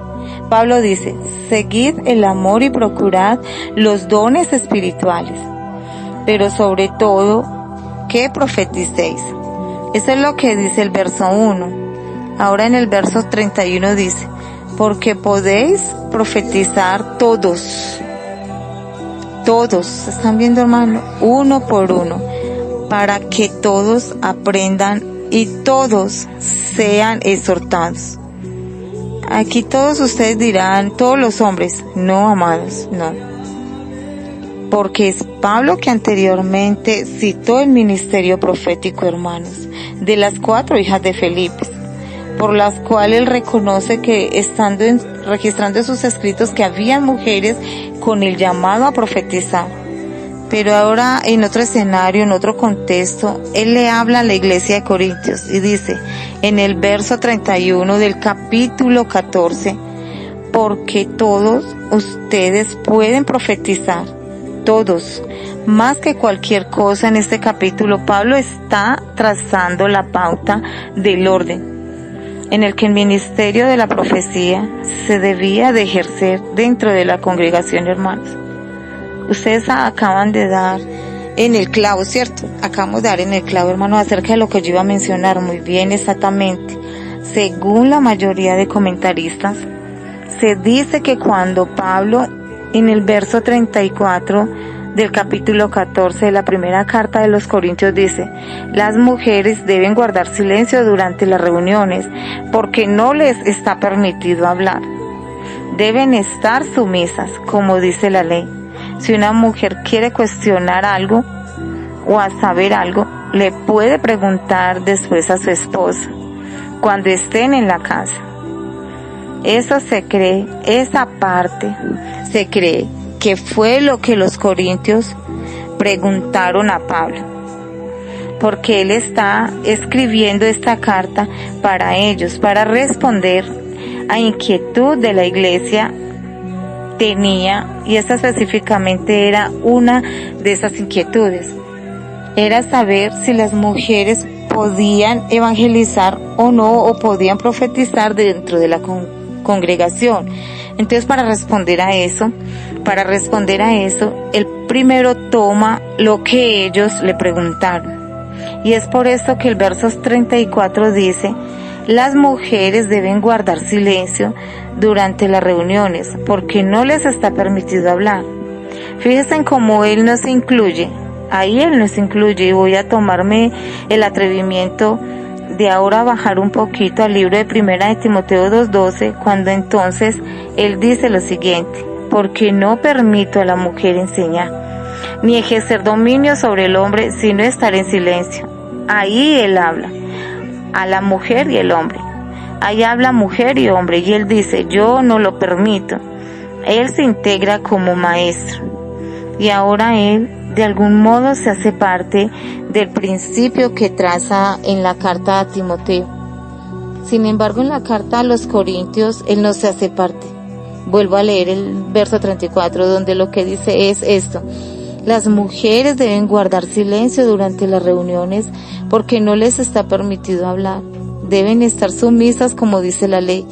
Pablo dice, seguid el amor y procurad los dones espirituales, pero sobre todo, que profeticéis. Eso es lo que dice el verso 1. Ahora en el verso 31 dice, porque podéis profetizar todos, ¿están viendo, hermano? Uno por uno, para que todos aprendan y todos sean exhortados. Aquí todos ustedes dirán, todos los hombres. No, amados, no. Porque es Pablo que anteriormente citó el ministerio profético, hermanos, de las 4 hijas de Felipe, por las cuales él reconoce que registrando en sus escritos que había mujeres con el llamado a profetizar. Pero ahora en otro escenario, en otro contexto, él le habla a la iglesia de Corintios y dice en el verso 31 del capítulo 14, porque todos ustedes pueden profetizar, todos, más que cualquier cosa. En este capítulo Pablo está trazando la pauta del orden en el que el ministerio de la profecía se debía de ejercer dentro de la congregación, hermanos. Ustedes acaban de dar en el clavo, ¿cierto? Acabamos de dar en el clavo, hermanos, acerca de lo que yo iba a mencionar muy bien, exactamente. Según la mayoría de comentaristas, se dice que cuando Pablo, en el verso 34 del capítulo 14 de la primera carta de los Corintios, dice, las mujeres deben guardar silencio durante las reuniones, porque no les está permitido hablar. Deben estar sumisas, como dice la ley. Si una mujer quiere cuestionar algo o a saber algo, le puede preguntar después a su esposa, cuando estén en la casa. Eso se cree, esa parte se cree que fue lo que los corintios preguntaron a Pablo, porque él está escribiendo esta carta para ellos, para responder a inquietud de la iglesia tenía, y esta específicamente era una de esas inquietudes, era saber si las mujeres podían evangelizar o no, o podían profetizar dentro de la congregación. Entonces, para responder a eso, él primero toma lo que ellos le preguntaron. Y es por esto que el verso 34 dice: las mujeres deben guardar silencio durante las reuniones, porque no les está permitido hablar. Fíjense en cómo él nos incluye. Ahí él nos incluye, y voy a tomarme el atrevimiento de ahora bajar un poquito al libro de Primera de Timoteo 2:12, cuando entonces él dice lo siguiente: porque no permito a la mujer enseñar, ni ejercer dominio sobre el hombre, sino estar en silencio. Ahí él habla a la mujer y el hombre. Ahí habla mujer y hombre, y él dice: yo no lo permito. Él se integra como maestro, y ahora él de algún modo se hace parte del principio que traza en la carta a Timoteo. Sin embargo, en la carta a los Corintios, él no se hace parte. Vuelvo a leer el verso 34, donde lo que dice es esto: las mujeres deben guardar silencio durante las reuniones, porque no les está permitido hablar. Deben estar sumisas, como dice la ley.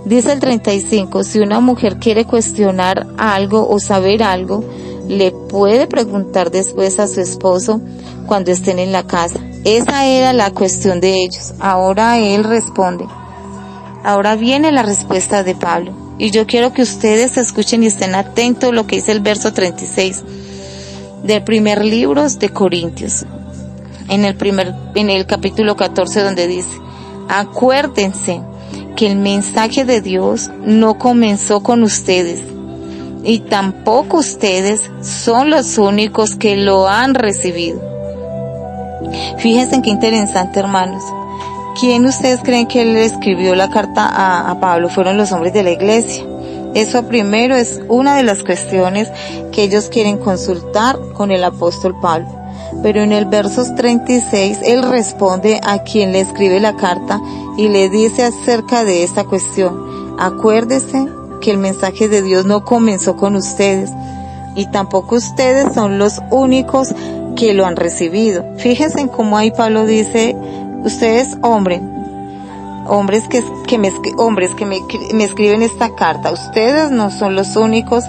Dice el 35, si una mujer quiere cuestionar algo o saber algo, le puede preguntar después a su esposo cuando estén en la casa. Esa era la cuestión de ellos. Ahora él responde. Ahora viene la respuesta de Pablo. Y yo quiero que ustedes escuchen y estén atentos a lo que dice el verso 36 del primer libro de Corintios. En el capítulo 14, donde dice: acuérdense que el mensaje de Dios no comenzó con ustedes, y tampoco ustedes son los únicos que lo han recibido. Fíjense qué interesante, hermanos. ¿Quién ustedes creen que le escribió la carta a Pablo? Fueron los hombres de la iglesia. Eso primero es una de las cuestiones que ellos quieren consultar con el apóstol Pablo. Pero en el verso 36, él responde a quien le escribe la carta y le dice acerca de esta cuestión: acuérdese que el mensaje de Dios no comenzó con ustedes, y tampoco ustedes son los únicos que lo han recibido. Fíjense en cómo ahí Pablo dice: ustedes hombres que me escriben esta carta, ustedes no son los únicos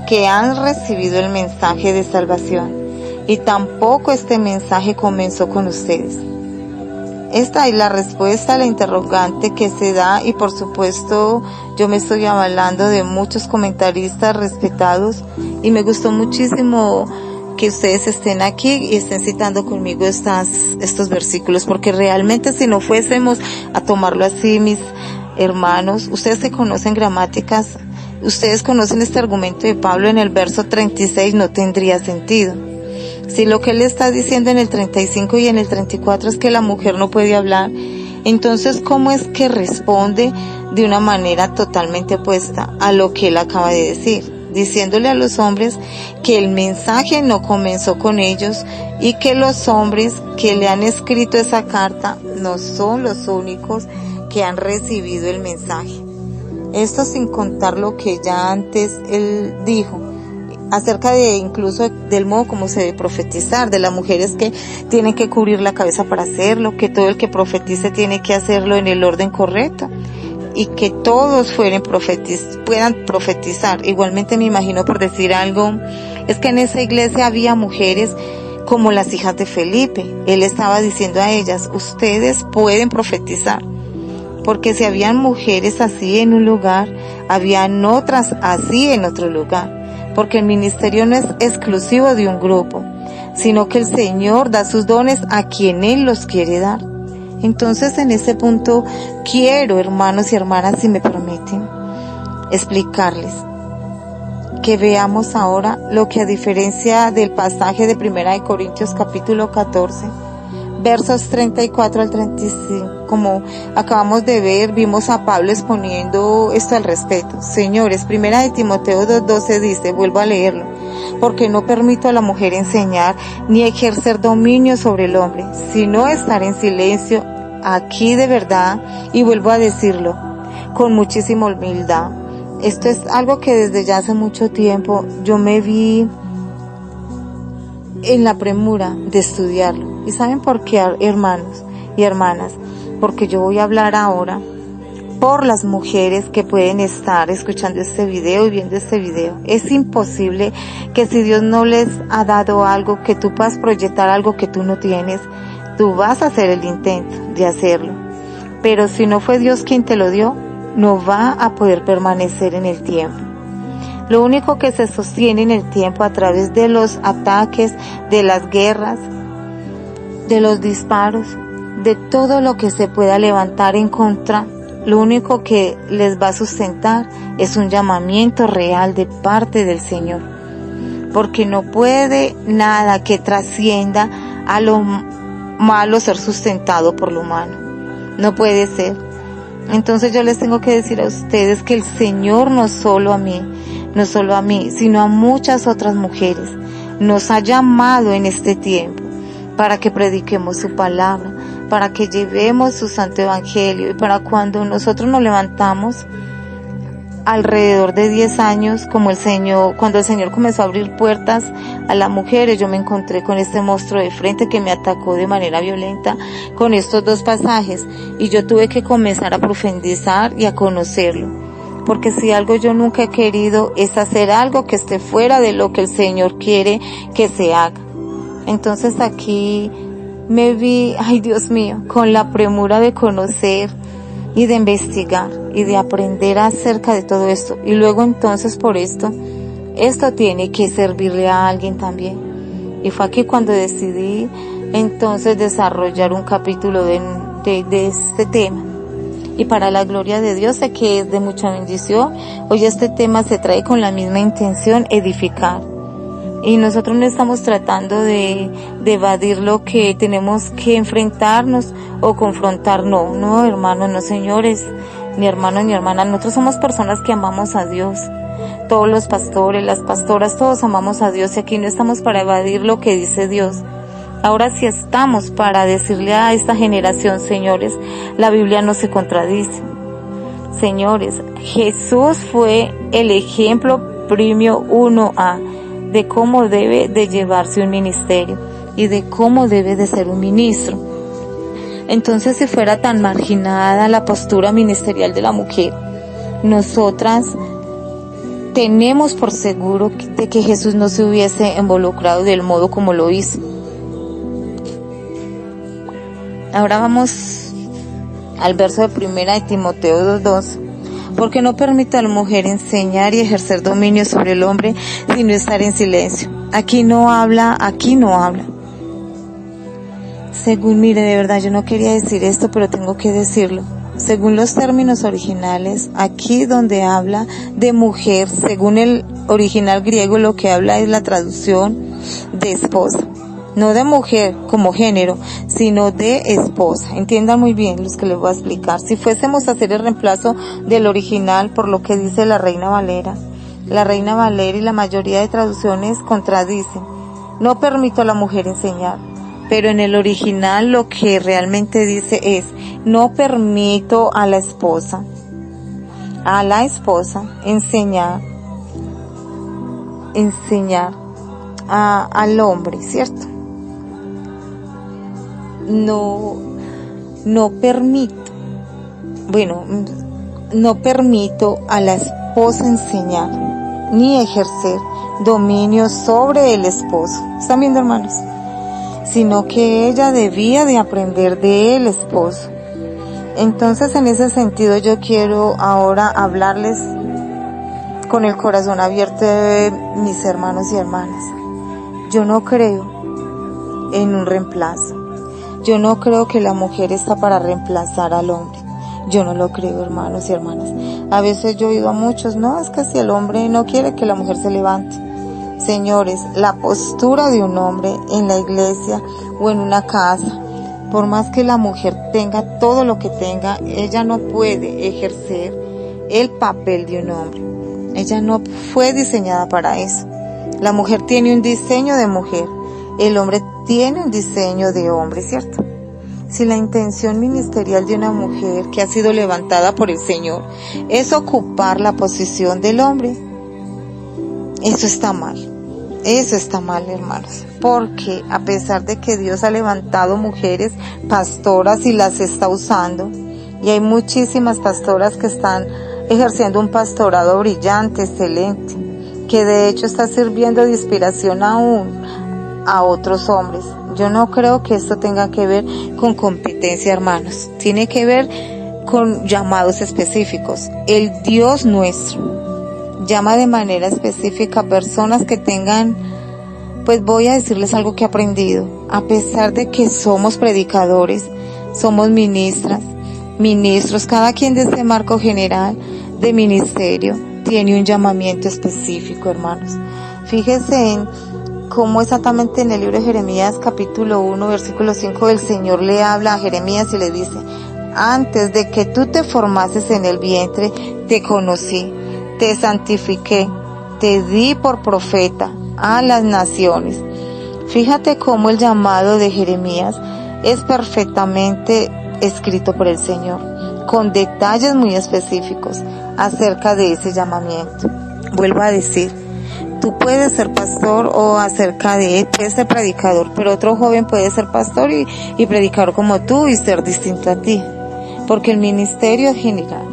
que han recibido el mensaje de salvación, y tampoco este mensaje comenzó con ustedes. Esta es la respuesta a la interrogante que se da, y por supuesto yo me estoy avalando de muchos comentaristas respetados, y me gustó muchísimo que ustedes estén aquí y estén citando conmigo estos versículos, porque realmente si no fuésemos a tomarlo así, mis hermanos, ustedes que conocen gramáticas, ustedes conocen este argumento de Pablo en el verso 36, no tendría sentido. Si lo que él está diciendo en el 35 y en el 34 es que la mujer no puede hablar, entonces ¿cómo es que responde de una manera totalmente opuesta a lo que él acaba de decir? Diciéndole a los hombres que el mensaje no comenzó con ellos, y que los hombres que le han escrito esa carta no son los únicos que han recibido el mensaje. Esto sin contar lo que ya antes él dijo acerca de incluso del modo como se debe profetizar, de las mujeres que tienen que cubrir la cabeza para hacerlo, que todo el que profetice tiene que hacerlo en el orden correcto, y que todos puedan profetizar. Igualmente me imagino, por decir algo, es que en esa iglesia había mujeres como las hijas de Felipe. Él estaba diciendo a ellas: ustedes pueden profetizar, porque si habían mujeres así en un lugar, habían otras así en otro lugar, porque el ministerio no es exclusivo de un grupo, sino que el Señor da sus dones a quien Él los quiere dar. Entonces, en este punto quiero, hermanos y hermanas, si me permiten, explicarles que veamos ahora lo que, a diferencia del pasaje de Primera de Corintios capítulo 14, versos 34 al 35, como acabamos de ver, vimos a Pablo exponiendo esto al respeto. Señores, Primera de Timoteo 2:12 dice, vuelvo a leerlo: porque no permito a la mujer enseñar ni ejercer dominio sobre el hombre, sino estar en silencio. Aquí de verdad, y vuelvo a decirlo, con muchísima humildad. Esto es algo que desde ya hace mucho tiempo yo me vi en la premura de estudiarlo. ¿Y saben por qué, hermanos y hermanas? Porque yo voy a hablar ahora por las mujeres que pueden estar escuchando este video y viendo este video. Es imposible que si Dios no les ha dado algo, que tú puedas proyectar algo que tú no tienes, tú vas a hacer el intento de hacerlo. Pero si no fue Dios quien te lo dio, no va a poder permanecer en el tiempo. Lo único que se sostiene en el tiempo a través de los ataques, de las guerras, de los disparos, de todo lo que se pueda levantar en contra, lo único que les va a sustentar es un llamamiento real de parte del Señor. Porque no puede nada que trascienda a lo malo ser sustentado por lo humano. No puede ser. Entonces yo les tengo que decir a ustedes que el Señor no solo a mí, sino a muchas otras mujeres, nos ha llamado en este tiempo para que prediquemos su palabra, para que llevemos su santo evangelio, y para cuando nosotros nos levantamos alrededor de 10 años, cuando el Señor comenzó a abrir puertas a las mujeres, yo me encontré con este monstruo de frente que me atacó de manera violenta con estos 2 pasajes, y yo tuve que comenzar a profundizar y a conocerlo, porque si algo yo nunca he querido es hacer algo que esté fuera de lo que el Señor quiere que se haga. Entonces aquí me vi, ay Dios mío, con la premura de conocer y de investigar y de aprender acerca de todo esto. Y luego entonces por esto tiene que servirle a alguien también. Y fue aquí cuando decidí entonces desarrollar un capítulo de este tema. Y para la gloria de Dios, sé que es de mucha bendición. Hoy este tema se trae con la misma intención, edificar. Y nosotros no estamos tratando de evadir lo que tenemos que enfrentarnos o confrontar. No, hermanos, no, señores, ni hermanos ni hermanas. Nosotros somos personas que amamos a Dios. Todos los pastores, las pastoras, todos amamos a Dios, y aquí no estamos para evadir lo que dice Dios. Ahora sí estamos para decirle a esta generación, señores, la Biblia no se contradice. Señores, Jesús fue el ejemplo premio 1A de cómo debe de llevarse un ministerio y de cómo debe de ser un ministro. Entonces, si fuera tan marginada la postura ministerial de la mujer, nosotras tenemos por seguro de que Jesús no se hubiese involucrado del modo como lo hizo. Ahora vamos al verso de 1 de Timoteo 2:2. Porque no permite a la mujer enseñar y ejercer dominio sobre el hombre, sino estar en silencio. Aquí no habla. Mire, de verdad, yo no quería decir esto, pero tengo que decirlo. Según los términos originales, aquí donde habla de mujer, según el original griego, lo que habla es la traducción de esposa. No de mujer como género, sino de esposa. Entiendan muy bien los que les voy a explicar. Si fuésemos a hacer el reemplazo del original por lo que dice la Reina Valera y la mayoría de traducciones contradicen. No permito a la mujer enseñar. Pero en el original lo que realmente dice es, no permito a la esposa enseñar al hombre, ¿cierto? No permito a la esposa enseñar ni ejercer dominio sobre el esposo. ¿Están viendo, hermanos? Sino que ella debía de aprender del esposo. Entonces, en ese sentido, yo quiero ahora hablarles con el corazón abierto de mis hermanos y hermanas. Yo no creo en un reemplazo. Yo no creo que la mujer está para reemplazar al hombre. Yo no lo creo, hermanos y hermanas. A veces yo he oído a muchos, no, es que si el hombre no quiere que la mujer se levante. Señores, la postura de un hombre en la iglesia o en una casa, por más que la mujer tenga todo lo que tenga, ella no puede ejercer el papel de un hombre. Ella no fue diseñada para eso. La mujer tiene un diseño de mujer. El hombre tiene un diseño de hombre, ¿cierto? Si la intención ministerial de una mujer que ha sido levantada por el Señor es ocupar la posición del hombre, eso está mal. Eso está mal, hermanos, porque a pesar de que Dios ha levantado mujeres pastoras y las está usando, y hay muchísimas pastoras que están ejerciendo un pastorado brillante, excelente, que de hecho está sirviendo de inspiración aún a otros hombres. Yo no creo que esto tenga que ver con competencia, hermanos. Tiene que ver con llamados específicos. El Dios nuestro llama de manera específica a personas que tengan, pues voy a decirles algo que he aprendido. A pesar de que somos predicadores, somos ministros, cada quien de este marco general de ministerio tiene un llamamiento específico, hermanos. Fíjense en cómo exactamente en el libro de Jeremías capítulo 1 versículo 5 el Señor le habla a Jeremías y le dice: antes de que tú te formases en el vientre, te conocí, te santifiqué, te di por profeta a las naciones. Fíjate cómo el llamado de Jeremías es perfectamente escrito por el Señor, con detalles muy específicos acerca de ese llamamiento. Vuelvo a decir, tú puedes ser pastor o acerca de él, puedes ser predicador, pero otro joven puede ser pastor y predicador como tú y ser distinto a ti, porque el ministerio es general,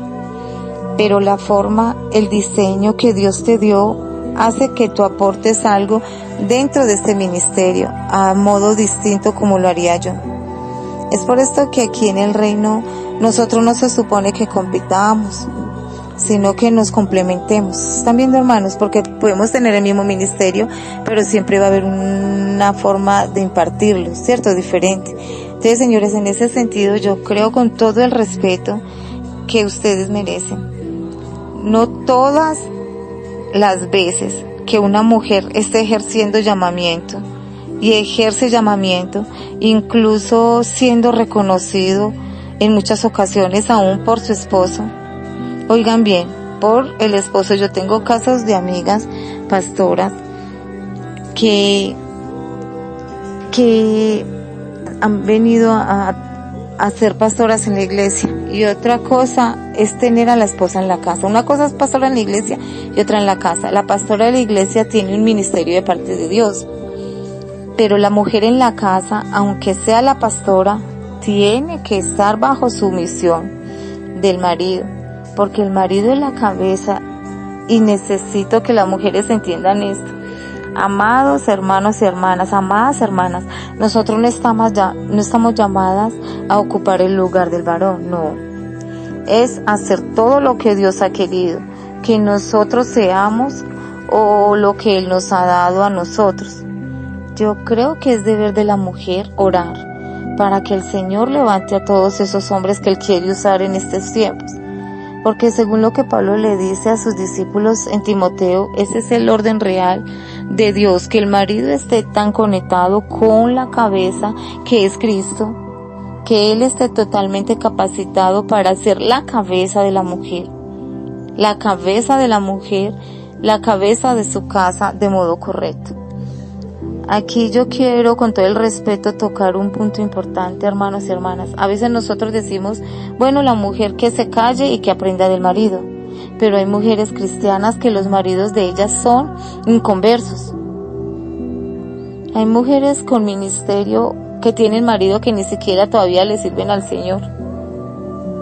pero la forma, el diseño que Dios te dio hace que tú aportes algo dentro de este ministerio a modo distinto como lo haría yo. Es por esto que aquí en el reino nosotros no se supone que compitamos, sino que nos complementemos. ¿Están viendo, hermanos? Porque podemos tener el mismo ministerio, pero siempre va a haber una forma de impartirlo, ¿cierto? Diferente. Entonces, señores, en ese sentido yo creo con todo el respeto que ustedes merecen. No todas las veces que una mujer esté ejerciendo llamamiento y ejerce llamamiento, incluso siendo reconocido en muchas ocasiones aún por su esposo. Oigan bien, por el esposo. Yo tengo casos de amigas pastoras que han venido a ser pastoras en la iglesia, y otra cosa es tener a la esposa en la casa. Una cosa es pastora en la iglesia y otra en la casa. La pastora de la iglesia tiene un ministerio de parte de Dios, pero la mujer en la casa, aunque sea la pastora, tiene que estar bajo sumisión del marido, porque el marido es la cabeza, y necesito que las mujeres entiendan esto. Amados hermanos y hermanas, amadas hermanas, nosotros no estamos llamadas a ocupar el lugar del varón, no. Es hacer todo lo que Dios ha querido que nosotros seamos, o lo que Él nos ha dado a nosotros. Yo creo que es deber de la mujer orar para que el Señor levante a todos esos hombres que Él quiere usar en estos tiempos. Porque según lo que Pablo le dice a sus discípulos en Timoteo, ese es el orden real de Dios, que el marido esté tan conectado con la cabeza que es Cristo, que él esté totalmente capacitado para ser la cabeza de la mujer, la cabeza de la mujer, la cabeza de su casa de modo correcto. Aquí yo quiero, con todo el respeto, tocar un punto importante, hermanos y hermanas. A veces nosotros decimos, bueno, la mujer que se calle y que aprenda del marido. Pero hay mujeres cristianas que los maridos de ellas son inconversos. Hay mujeres con ministerio que tienen marido que ni siquiera todavía le sirven al Señor.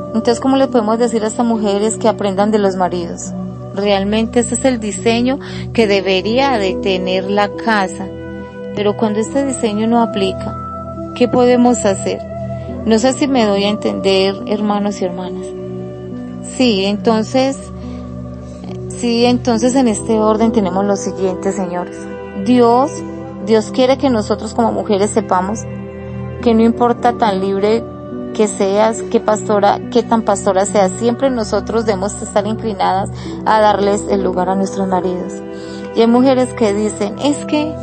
Entonces, ¿cómo le podemos decir a estas mujeres que aprendan de los maridos? Realmente ese es el diseño que debería de tener la casa. Pero cuando este diseño no aplica, ¿qué podemos hacer? No sé si me doy a entender, hermanos y hermanas. Sí, entonces en este orden tenemos lo siguiente, señores. Dios quiere que nosotros como mujeres sepamos que no importa tan libre que seas, qué tan pastora seas, siempre nosotros debemos estar inclinadas a darles el lugar a nuestros maridos. Y hay mujeres que dicen, es que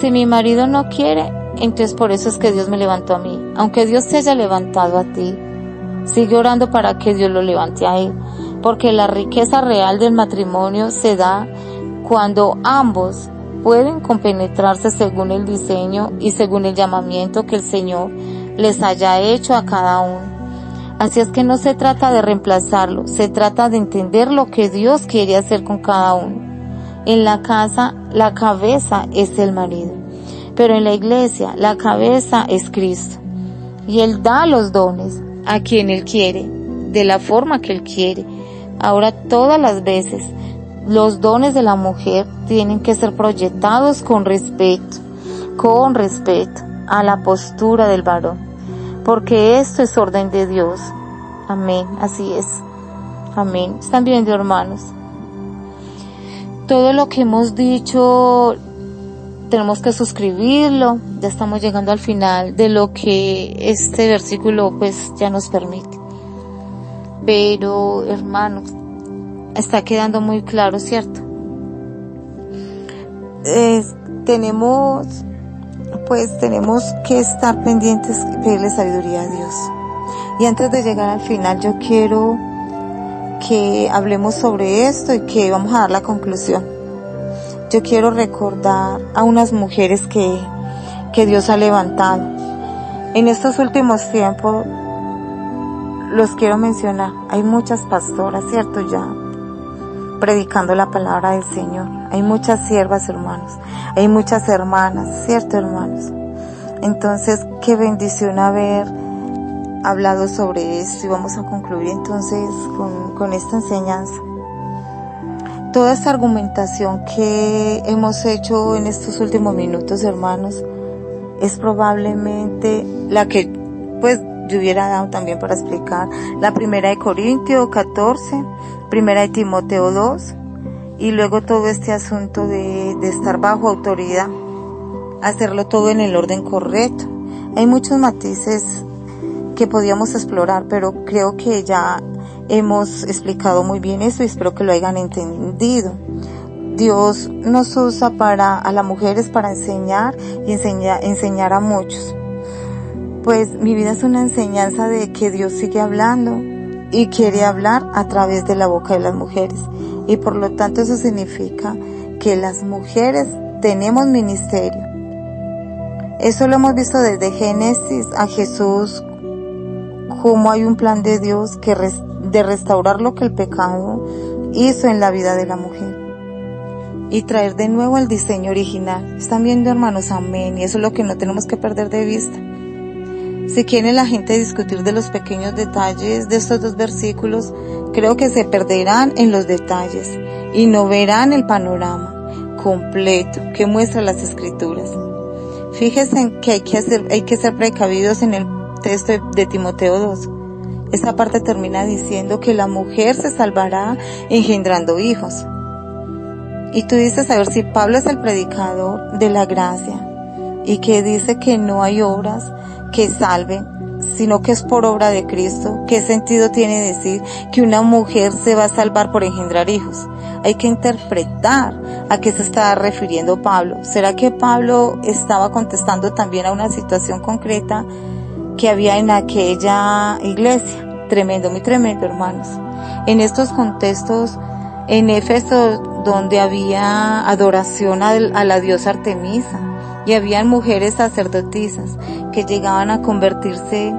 si mi marido no quiere, entonces por eso es que Dios me levantó a mí. Aunque Dios te haya levantado a ti, sigue orando para que Dios lo levante a él. Porque la riqueza real del matrimonio se da cuando ambos pueden compenetrarse según el diseño y según el llamamiento que el Señor les haya hecho a cada uno. Así es que no se trata de reemplazarlo, se trata de entender lo que Dios quiere hacer con cada uno. En la casa, la cabeza es el marido, pero en la iglesia, la cabeza es Cristo. Y Él da los dones a quien Él quiere, de la forma que Él quiere. Ahora, todas las veces, los dones de la mujer tienen que ser proyectados con respeto a la postura del varón, porque esto es orden de Dios. Amén, así es. Amén. ¿Están viendo, hermanos? Todo lo que hemos dicho tenemos que suscribirlo. Ya estamos llegando al final de lo que este versículo pues ya nos permite. Pero, hermanos, está quedando muy claro, ¿cierto? Tenemos que estar pendientes y pedirle sabiduría a Dios. Y antes de llegar al final, yo quiero que hablemos sobre esto y que vamos a dar la conclusión. Yo quiero recordar a unas mujeres que Dios ha levantado. En estos últimos tiempos, los quiero mencionar. Hay muchas pastoras, ¿cierto? Ya predicando la palabra del Señor. Hay muchas siervas, hermanos. Hay muchas hermanas, ¿cierto, hermanos? Entonces, qué bendición haber hablado sobre esto, y vamos a concluir entonces con esta enseñanza. Toda esta argumentación que hemos hecho en estos últimos minutos, hermanos, es probablemente la que pues yo hubiera dado también para explicar la primera de Corintios 14, primera de Timoteo 2, y luego todo este asunto de estar bajo autoridad, hacerlo todo en el orden correcto. Hay muchos matices que podíamos explorar, pero creo que ya hemos explicado muy bien eso y espero que lo hayan entendido. Dios nos usa a las mujeres para enseñar y enseñar a muchos. Pues mi vida es una enseñanza de que Dios sigue hablando y quiere hablar a través de la boca de las mujeres. Y por lo tanto eso significa que las mujeres tenemos ministerio. Eso lo hemos visto desde Génesis a Jesús, cómo hay un plan de Dios de restaurar lo que el pecado hizo en la vida de la mujer y traer de nuevo el diseño original. ¿Están viendo, hermanos? Amén. Y eso es lo que no tenemos que perder de vista. Si quiere la gente discutir de los pequeños detalles de estos dos versículos, creo que se perderán en los detalles y no verán el panorama completo que muestra las Escrituras. Fíjense en que hay que ser precavidos en el texto de Timoteo 2. Esta parte termina diciendo que la mujer se salvará engendrando hijos. Y tú dices, a ver, si Pablo es el predicador de la gracia y que dice que no hay obras que salven, sino que es por obra de Cristo, ¿qué sentido tiene decir que una mujer se va a salvar por engendrar hijos? Hay que interpretar a qué se está refiriendo Pablo. ¿Será que Pablo estaba contestando también a una situación concreta que había en aquella iglesia? Tremendo, muy tremendo, hermanos. En estos contextos, en Éfeso, donde había adoración a la diosa Artemisa, y habían mujeres sacerdotisas que llegaban a convertirse,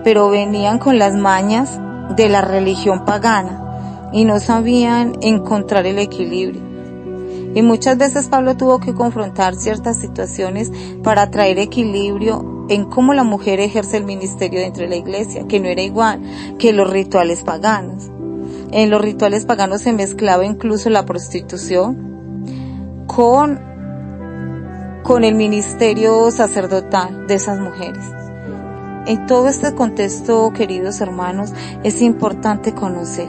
pero venían con las mañas de la religión pagana y no sabían encontrar el equilibrio. Y muchas veces Pablo tuvo que confrontar ciertas situaciones para traer equilibrio en cómo la mujer ejerce el ministerio dentro de la iglesia, que no era igual que los rituales paganos. En los rituales paganos se mezclaba incluso la prostitución con el ministerio sacerdotal de esas mujeres. En todo este contexto, queridos hermanos, es importante conocer,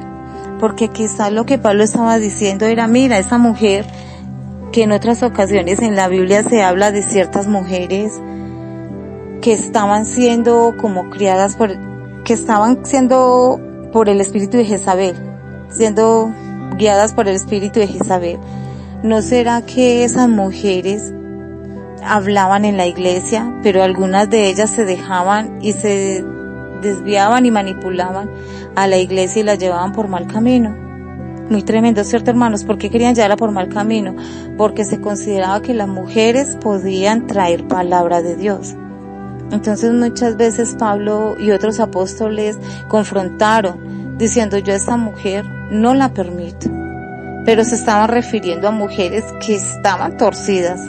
porque quizás lo que Pablo estaba diciendo era, mira, esa mujer, que en otras ocasiones en la Biblia se habla de ciertas mujeres que estaban siendo como criadas que estaban siendo por el espíritu de Jezabel, siendo guiadas por el espíritu de Jezabel. ¿No será que esas mujeres hablaban en la iglesia, pero algunas de ellas se dejaban y se desviaban y manipulaban a la iglesia y la llevaban por mal camino? Muy tremendo, ¿cierto, hermanos? ¿Por qué querían llevarla por mal camino? Porque se consideraba que las mujeres podían traer palabra de Dios. Entonces muchas veces Pablo y otros apóstoles confrontaron, diciendo: yo a esta mujer no la permito. Pero se estaban refiriendo a mujeres que estaban torcidas.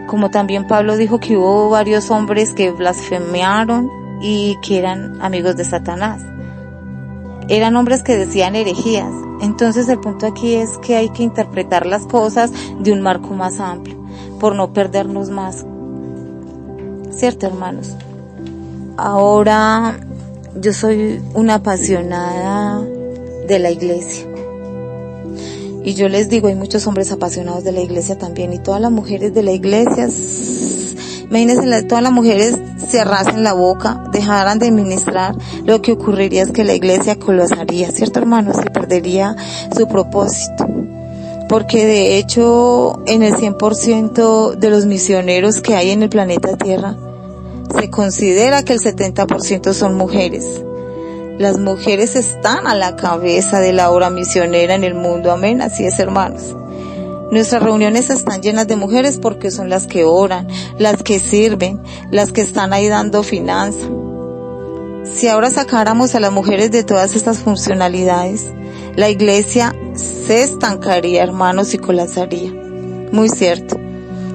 Como también Pablo dijo que hubo varios hombres que blasfemaron y que eran amigos de Satanás. Eran hombres que decían herejías. Entonces el punto aquí es que hay que interpretar las cosas de un marco más amplio, por no perdernos más. ¿Cierto, hermanos? Ahora, yo soy una apasionada de la iglesia. Y yo les digo, hay muchos hombres apasionados de la iglesia también, y todas las mujeres de la iglesia, imagínense, todas las mujeres cerrasen la boca, dejaran de ministrar, lo que ocurriría es que la iglesia colapsaría, ¿cierto, hermanos? Y perdería su propósito. Porque de hecho, en el 100% de los misioneros que hay en el planeta Tierra, se considera que el 70% son mujeres. Las mujeres están a la cabeza de la obra misionera en el mundo, amén, así es, hermanos. Nuestras reuniones están llenas de mujeres porque son las que oran, las que sirven, las que están ahí dando finanza. Si ahora sacáramos a las mujeres de todas estas funcionalidades, la iglesia se estancaría, hermanos, y colapsaría. Muy cierto.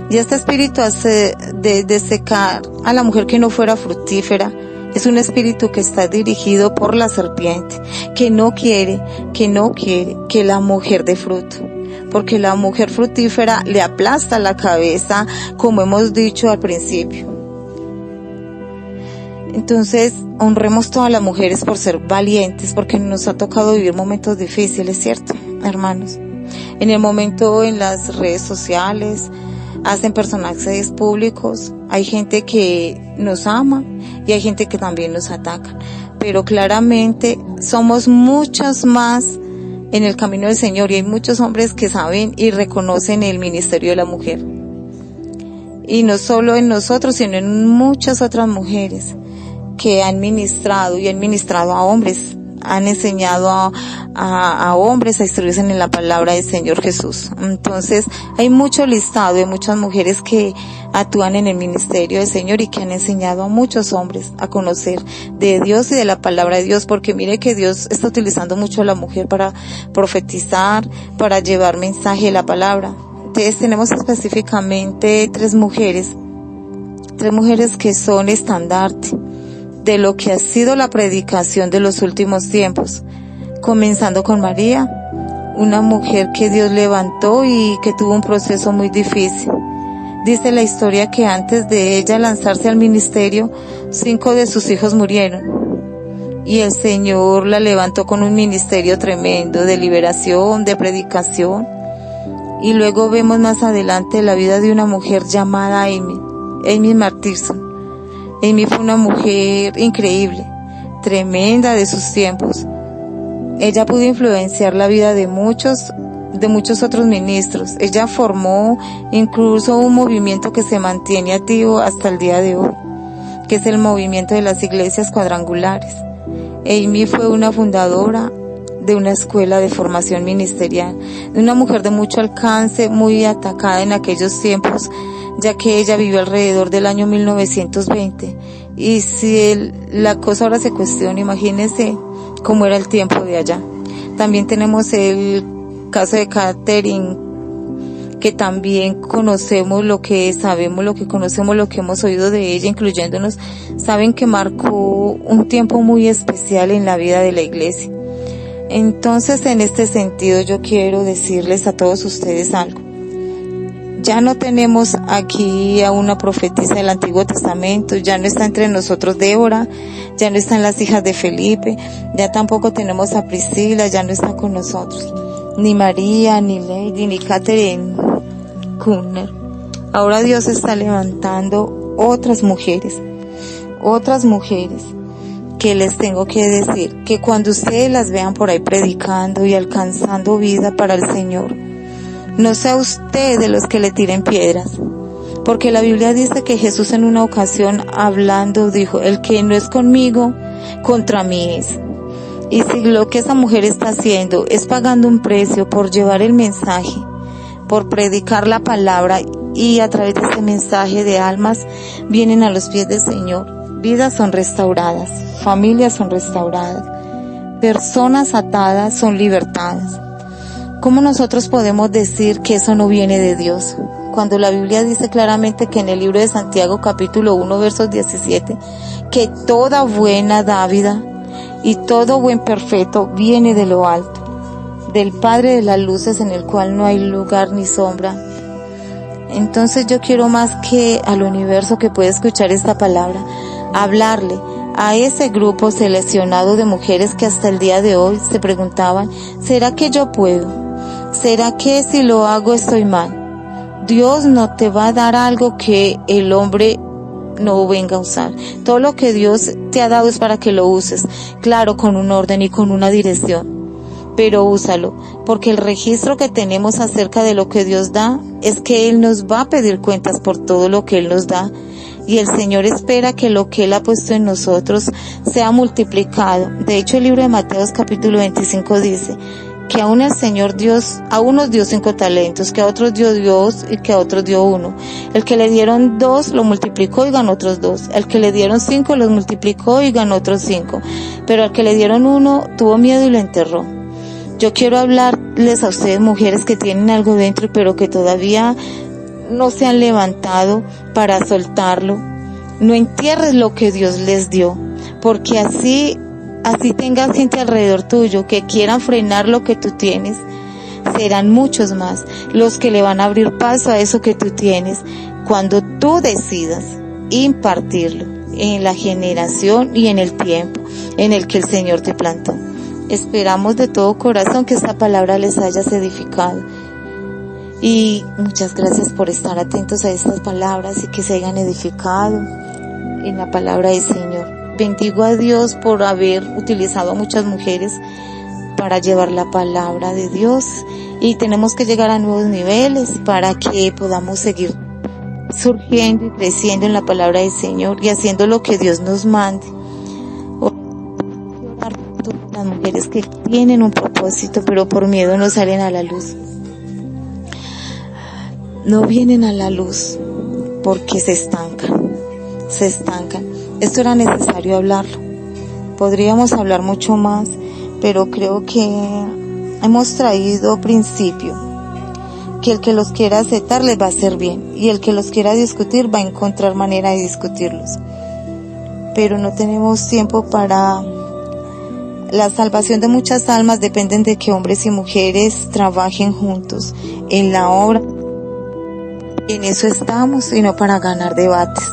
Y este espíritu de secar a la mujer que no fuera fructífera, es un espíritu que está dirigido por la serpiente, que no quiere que la mujer dé fruto, porque la mujer fructífera le aplasta la cabeza, como hemos dicho al principio. Entonces, honremos todas las mujeres por ser valientes, porque nos ha tocado vivir momentos difíciles, ¿cierto, hermanos? En el momento en las redes sociales, hacen personajes públicos, hay gente que nos ama y hay gente que también nos ataca, pero claramente somos muchos más en el camino del Señor, y hay muchos hombres que saben y reconocen el ministerio de la mujer, y no solo en nosotros, sino en muchas otras mujeres que han ministrado y han ministrado a hombres, han enseñado a hombres a instruirse en la palabra del Señor Jesús. Entonces, hay mucho listado de muchas mujeres que actúan en el ministerio del Señor y que han enseñado a muchos hombres a conocer de Dios y de la palabra de Dios, porque mire que Dios está utilizando mucho a la mujer para profetizar, para llevar mensaje de la palabra. Entonces, tenemos específicamente tres mujeres que son estandarte de lo que ha sido la predicación de los últimos tiempos, comenzando con María, una mujer que Dios levantó y que tuvo un proceso muy difícil. Dice la historia que antes de ella lanzarse al ministerio, 5 de sus hijos murieron, y el Señor la levantó con un ministerio tremendo de liberación, de predicación. Y luego vemos más adelante la vida de una mujer llamada Amy McPherson. Amy fue una mujer increíble, tremenda de sus tiempos. Ella pudo influenciar la vida de muchos otros ministros. Ella formó incluso un movimiento que se mantiene activo hasta el día de hoy, que es el movimiento de las iglesias cuadrangulares. Amy fue una fundadora de una escuela de formación ministerial, de una mujer de mucho alcance, muy atacada en aquellos tiempos, ya que ella vivió alrededor del año 1920. Y si la cosa ahora se cuestiona, imagínense cómo era el tiempo de allá. También tenemos el caso de Catherine, que también conocemos lo que sabemos, lo que conocemos, lo que hemos oído de ella, incluyéndonos. Saben que marcó un tiempo muy especial en la vida de la iglesia. Entonces, en este sentido, yo quiero decirles a todos ustedes algo. Ya no tenemos aquí a una profetisa del Antiguo Testamento, ya no está entre nosotros Débora, ya no están las hijas de Felipe, ya tampoco tenemos a Priscila, ya no está con nosotros, ni María, ni Lady, ni Catherine Kuhner. Ahora Dios está levantando otras mujeres que les tengo que decir, que cuando ustedes las vean por ahí predicando y alcanzando vida para el Señor, no sea usted de los que le tiren piedras, porque la Biblia dice que Jesús en una ocasión hablando dijo: el que no es conmigo, contra mí es. Y si lo que esa mujer está haciendo es pagando un precio por llevar el mensaje, por predicar la palabra y a través de este mensaje de almas vienen a los pies del Señor. Vidas son restauradas, familias son restauradas, personas atadas son libertadas. ¿Cómo nosotros podemos decir que eso no viene de Dios? Cuando la Biblia dice claramente que en el libro de Santiago capítulo 1 versos 17, que toda buena dádiva y todo buen perfecto viene de lo alto, del Padre de las luces, en el cual no hay lugar ni sombra. Entonces yo quiero más que al universo que puede escuchar esta palabra, hablarle a ese grupo seleccionado de mujeres que hasta el día de hoy se preguntaban, ¿será que yo puedo? ¿Será que si lo hago estoy mal? Dios no te va a dar algo que el hombre no venga a usar. Todo lo que Dios te ha dado es para que lo uses, claro, con un orden y con una dirección. Pero úsalo, porque el registro que tenemos acerca de lo que Dios da es que Él nos va a pedir cuentas por todo lo que Él nos da, y el Señor espera que lo que Él ha puesto en nosotros sea multiplicado. De hecho, el libro de Mateo capítulo 25 dice que aún el Señor Dios, a unos dio 5 talentos, que a otros dio 2 y que a otros dio 1. El que le dieron 2 lo multiplicó y ganó otros 2. El que le dieron 5 los multiplicó y ganó otros 5. Pero al que le dieron 1 tuvo miedo y lo enterró. Yo quiero hablarles a ustedes, mujeres que tienen algo dentro pero que todavía no se han levantado para soltarlo. No entierres lo que Dios les dio, porque así tengas gente alrededor tuyo que quieran frenar lo que tú tienes. Serán muchos más los que le van a abrir paso a eso que tú tienes cuando tú decidas impartirlo en la generación y en el tiempo en el que el Señor te plantó. Esperamos de todo corazón que esta palabra les haya edificado. Y muchas gracias por estar atentos a estas palabras y que se hayan edificado en la palabra del Señor. Bendigo a Dios por haber utilizado a muchas mujeres para llevar la palabra de Dios, y tenemos que llegar a nuevos niveles para que podamos seguir surgiendo y creciendo en la palabra del Señor y haciendo lo que Dios nos mande. Las mujeres que tienen un propósito pero por miedo no salen a la luz. No vienen a la luz porque se estancan. Esto era necesario hablarlo. Podríamos hablar mucho más, pero creo que hemos traído principio, que el que los quiera aceptar les va a hacer bien, y el que los quiera discutir va a encontrar manera de discutirlos. Pero no tenemos tiempo para... La salvación de muchas almas dependen de que hombres y mujeres trabajen juntos en la obra. En eso estamos, y no para ganar debates,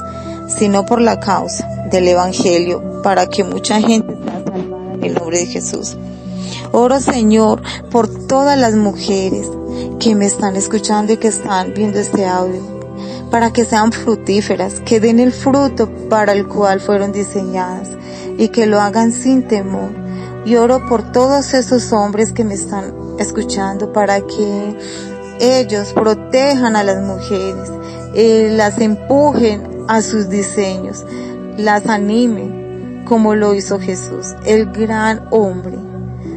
sino por la causa del Evangelio, para que mucha gente sea salvada en el nombre de Jesús. Oro, Señor, por todas las mujeres que me están escuchando y que están viendo este audio, para que sean fructíferas, que den el fruto para el cual fueron diseñadas, y que lo hagan sin temor. Y oro por todos esos hombres que me están escuchando, para que ellos protejan a las mujeres, las empujen a sus diseños, las animen como lo hizo Jesús, el gran hombre.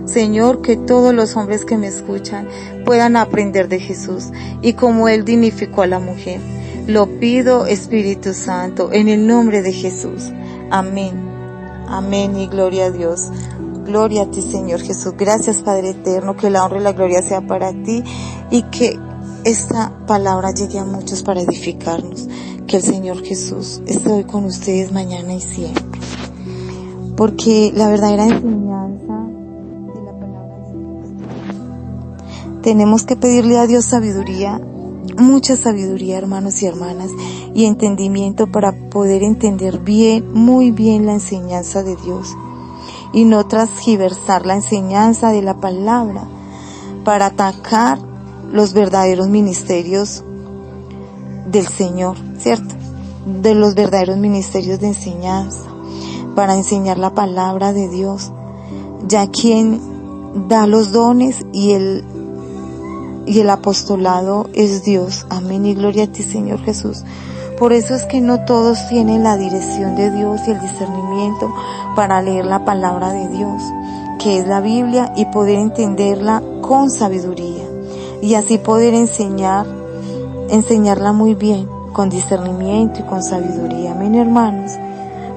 Señor, que todos los hombres que me escuchan puedan aprender de Jesús y como Él dignificó a la mujer. Lo pido, Espíritu Santo, en el nombre de Jesús. Amén. Amén y gloria a Dios. Gloria a ti, Señor Jesús. Gracias, Padre eterno, que la honra y la gloria sea para ti y que esta palabra llegue a muchos para edificarnos. Que el Señor Jesús esté hoy con ustedes mañana y siempre. Porque la verdadera enseñanza de la palabra de Dios, tenemos que pedirle a Dios sabiduría, mucha sabiduría, hermanos y hermanas, y entendimiento para poder entender bien, muy bien la enseñanza de Dios. Y no transgiversar la enseñanza de la palabra para atacar los verdaderos ministerios del Señor, ¿cierto? De los verdaderos ministerios de enseñanza, para enseñar la palabra de Dios, ya quien da los dones y el apostolado es Dios. Amén y gloria a ti, Señor Jesús. Por eso es que no todos tienen la dirección de Dios y el discernimiento para leer la palabra de Dios, que es la Biblia, y poder entenderla con sabiduría, y así poder enseñar enseñarla muy bien, con discernimiento y con sabiduría. Amén, hermanos.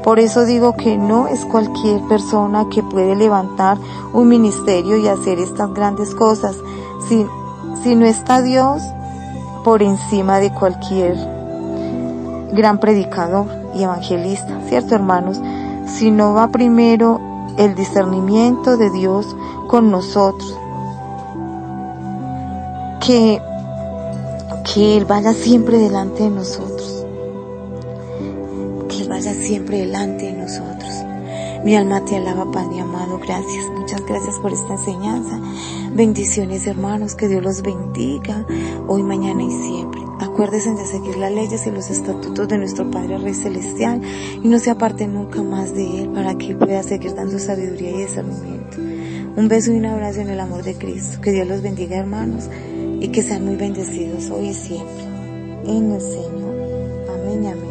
Por eso digo que no es cualquier persona que puede levantar un ministerio y hacer estas grandes cosas, si no está Dios por encima de cualquier gran predicador y evangelista, ¿cierto, hermanos? Si no va primero el discernimiento de Dios con nosotros, que Él vaya siempre delante de nosotros, que Él vaya siempre delante de nosotros. Mi alma te alaba, Padre amado, gracias, muchas gracias por esta enseñanza. Bendiciones, hermanos, que Dios los bendiga, hoy, mañana y siempre. Acuérdense de seguir las leyes y los estatutos de nuestro Padre Rey Celestial y no se aparten nunca más de Él, para que Él pueda seguir dando sabiduría y discernimiento. Un beso y un abrazo en el amor de Cristo. Que Dios los bendiga, hermanos, y que sean muy bendecidos hoy y siempre en el Señor. Amén y amén.